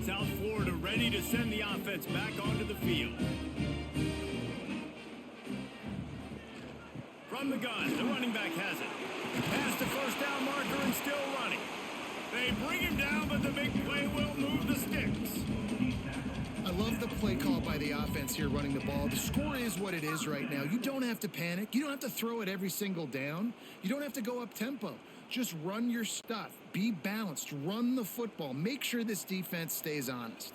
South Florida ready to send the offense back onto the field. From the gun, the running back has it. Past the first down marker and still running. They bring him down, but the big play will move the sticks. I love the play call by the offense here running the ball. The score is what it is right now. You don't have to panic. You don't have to throw it every single down. You don't have to go up tempo. Just run your stuff. Be balanced. Run the football. Make sure this defense stays honest.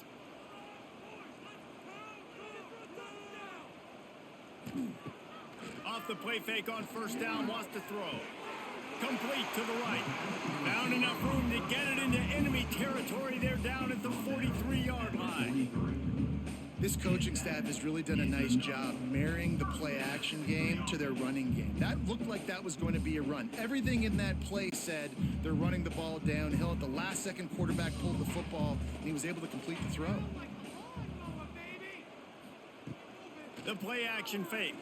Off the play fake on first down, wants to throw. Complete to the right. Found enough room to get it into enemy territory. They're down at the 43-yard line. This coaching staff has really done a nice job marrying the play-action game to their running game. That looked like that was going to be a run. Everything in that play said they're running the ball downhill. At the last second, quarterback pulled the football, and he was able to complete the throw. The play-action fake.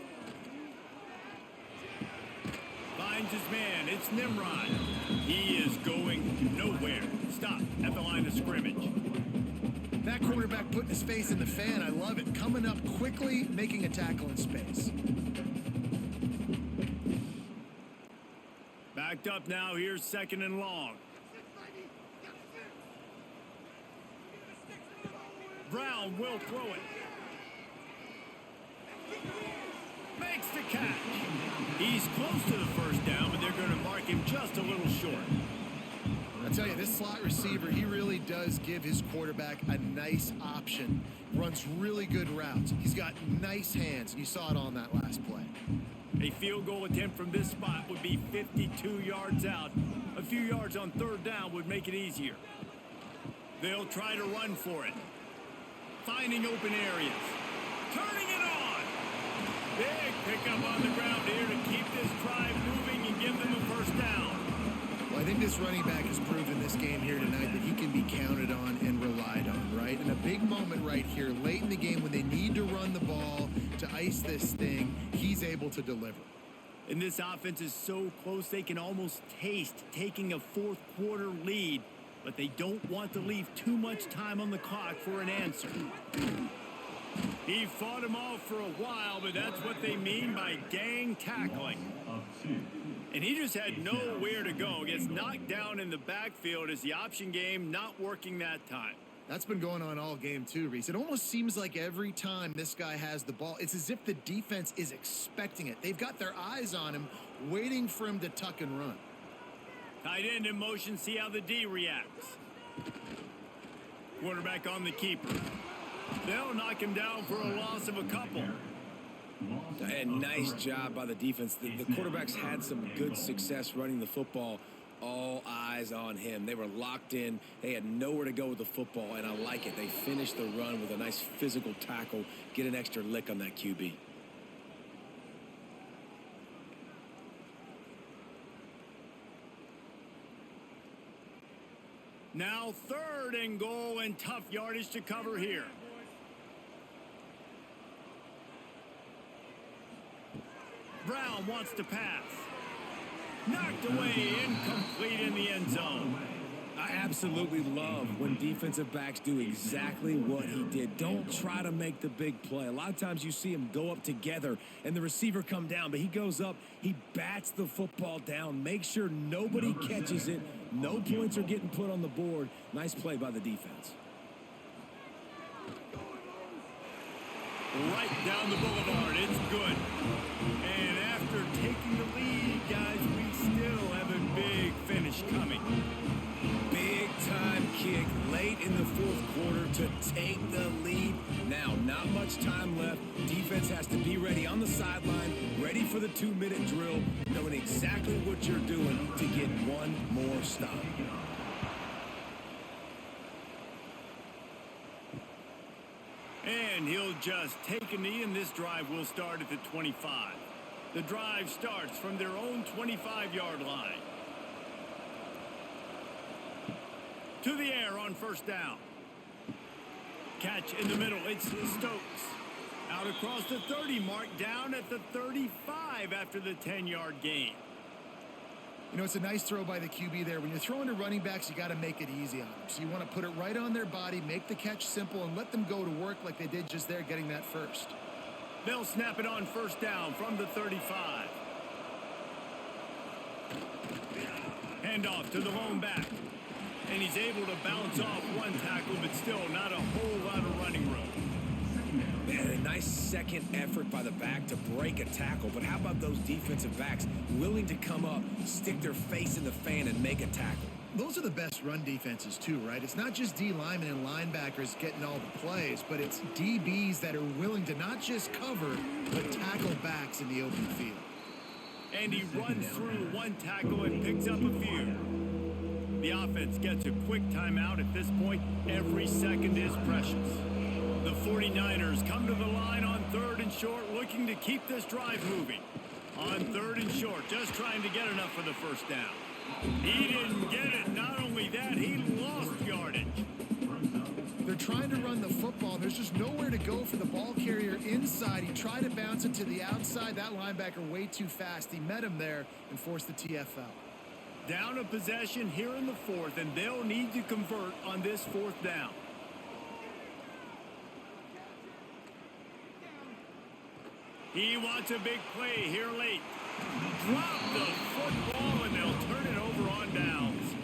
Finds his man. It's Nimrod. He is going nowhere. Stop at the line of scrimmage. That quarterback putting his face in the fan, I love it. Coming up quickly, making a tackle in space. Backed up now. Here's 2nd and long. Brown will throw it. Makes the catch. He's close to the first down, but they're going to mark him just a little short. I tell you, this slot receiver, he really does give his quarterback a nice option. Runs really good routes. He's got nice hands. You saw it on that last play. A field goal attempt from this spot would be 52 yards out. A few yards on 3rd down would make it easier. They'll try to run for it. Finding open areas. Turning it on. Big pickup on the ground here to keep this drive moving and give them a first down. Well, I think this running back has proven this game here tonight that he can be counted on and relied on, right? In a big moment right here, late in the game when they need to run the ball to ice this thing, he's able to deliver. And this offense is so close they can almost taste taking a fourth quarter lead, but they don't want to leave too much time on the clock for an answer. He fought him off for a while, but that's what they mean by gang tackling. And he just had nowhere to go. Gets knocked down in the backfield as the option game not working that time. That's been going on all game too, Reese. It almost seems like every time this guy has the ball, it's as if the defense is expecting it. They've got their eyes on him, waiting for him to tuck and run. Tight end in motion, see how the D reacts. Quarterback on the keeper. They'll knock him down for a loss of a couple. And nice job by the defense. The quarterbacks had some good success running the football. All eyes on him. They were locked in. They had nowhere to go with the football, and I like it. They finished the run with a nice physical tackle, get an extra lick on that QB. Now 3rd and goal and tough yardage to cover here. Brown wants to pass. Knocked away, incomplete in the end zone. I absolutely love when defensive backs do exactly what he did. Don't try to make the big play. A lot of times you see him go up together and the receiver come down, but he goes up, he bats the football down, make sure nobody catches it, no points are getting put on the board. Nice play by the defense. Right down the boulevard, it's good. And after taking the lead, guys, we still have a big finish coming. Big time kick late in the fourth quarter to take the lead. Now, not much time left. Defense has to be ready on the sideline, ready for the 2-minute drill, knowing exactly what you're doing to get one more stop. And he'll just take a knee, and this drive will start at the 25. The drive starts from their own 25-yard line. To the air on first down. Catch in the middle, it's Stokes. Out across the 30 mark, down at the 35 after the 10-yard gain. You know, it's a nice throw by the QB there. When you're throwing to running backs, you got to make it easy on them. So you want to put it right on their body, make the catch simple, and let them go to work like they did just there, getting that first. They'll snap it on first down from the 35. Hand off to the lone back. And he's able to bounce off one tackle, but still not a whole lot of running room. Man, a nice second effort by the back to break a tackle. But how about those defensive backs willing to come up, stick their face in the fan, and make a tackle? Those are the best run defenses too, right? It's not just D linemen and linebackers getting all the plays, but it's DBs that are willing to not just cover, but tackle backs in the open field. And he runs through one tackle and picks up a few. The offense gets a quick timeout at this point. Every second is precious. The 49ers come to the line on 3rd and short, looking to keep this drive moving. On 3rd and short, just trying to get enough for the first down. He didn't get it. Not only that, he lost yardage. They're trying to run the football. There's just nowhere to go for the ball carrier inside. He tried to bounce it to the outside. That linebacker way too fast. He met him there and forced the TFL. Down a possession here in the 4th, and they'll need to convert on this 4th down. He wants a big play here late. Drop the football, and they'll turn it over on downs.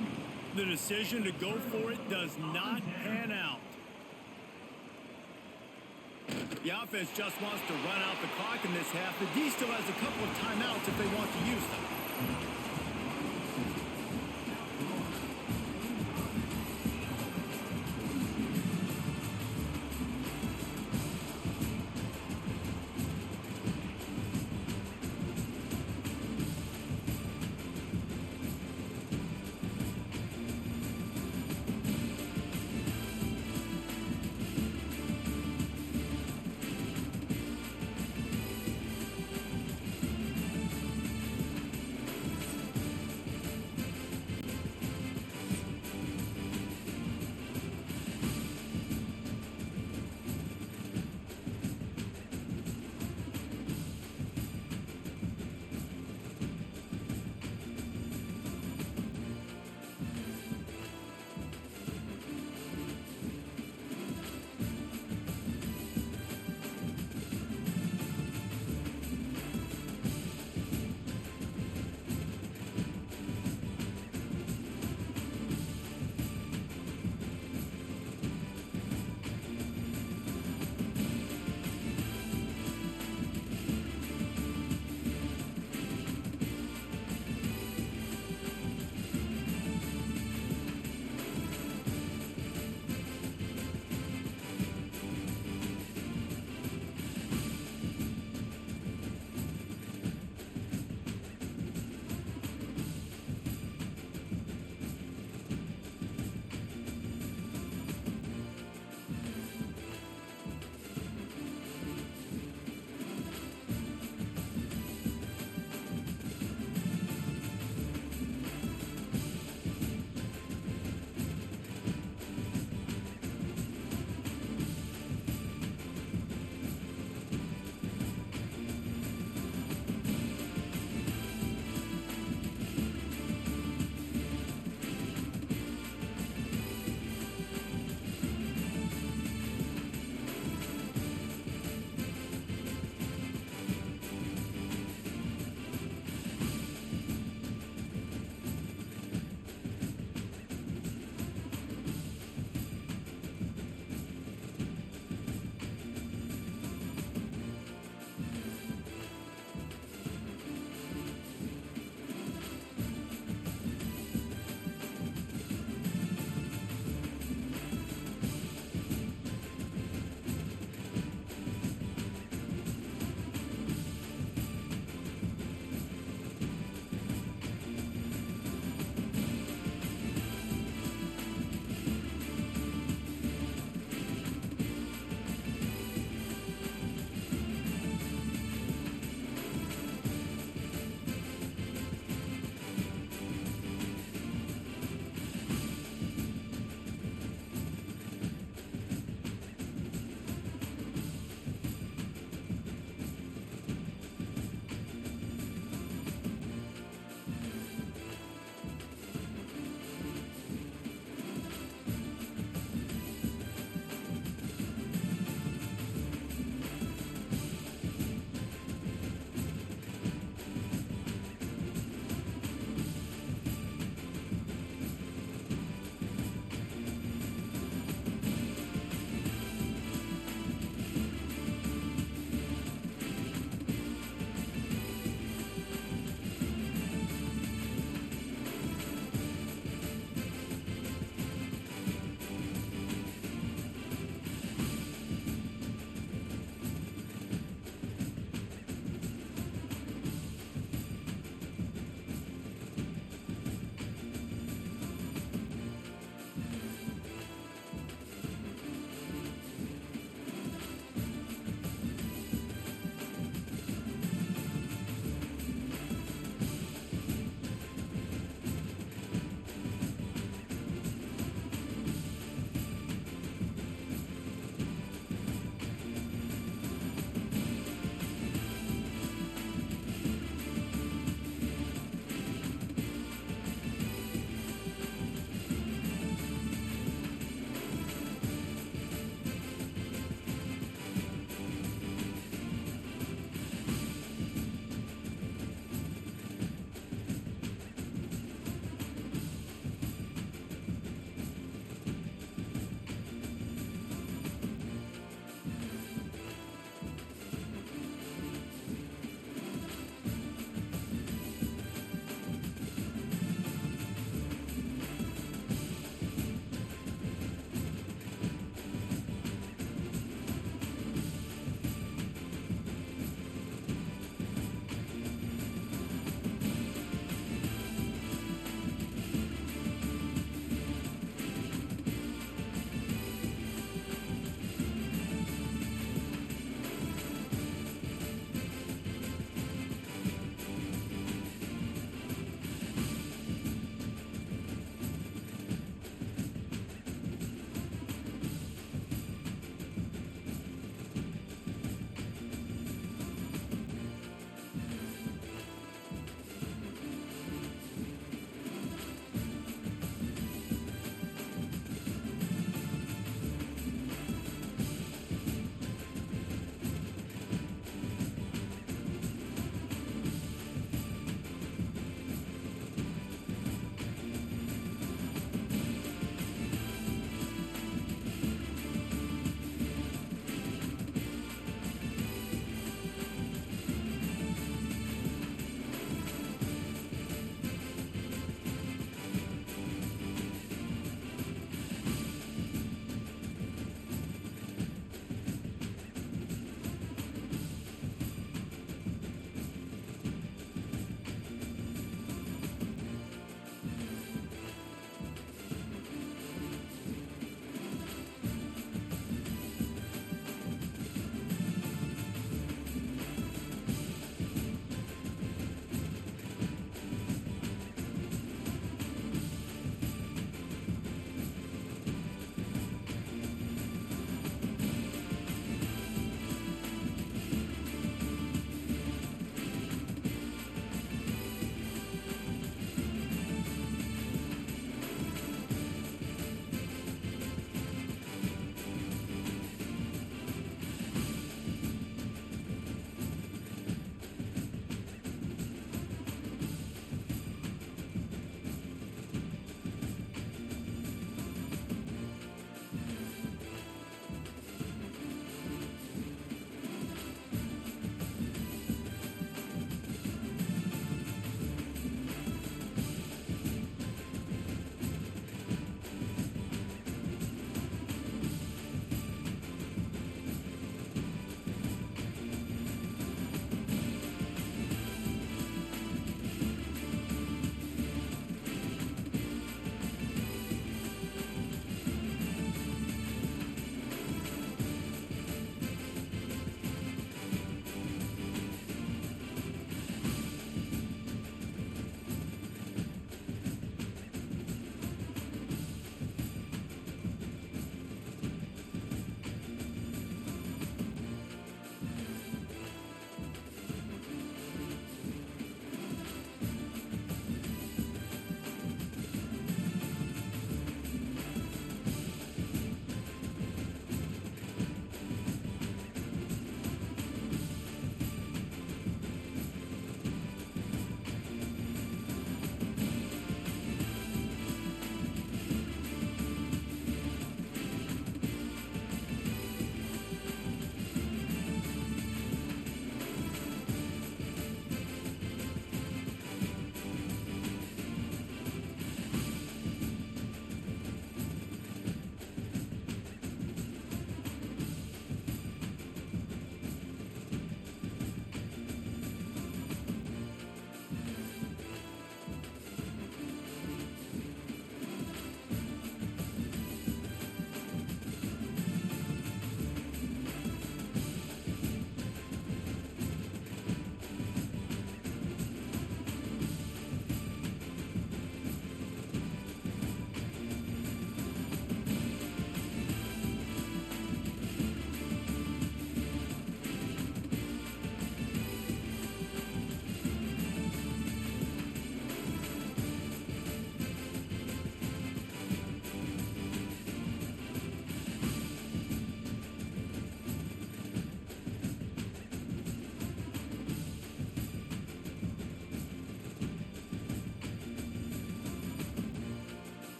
The decision to go for it does not pan out. The offense just wants to run out the clock in this half. The D still has a couple of timeouts if they want to use them.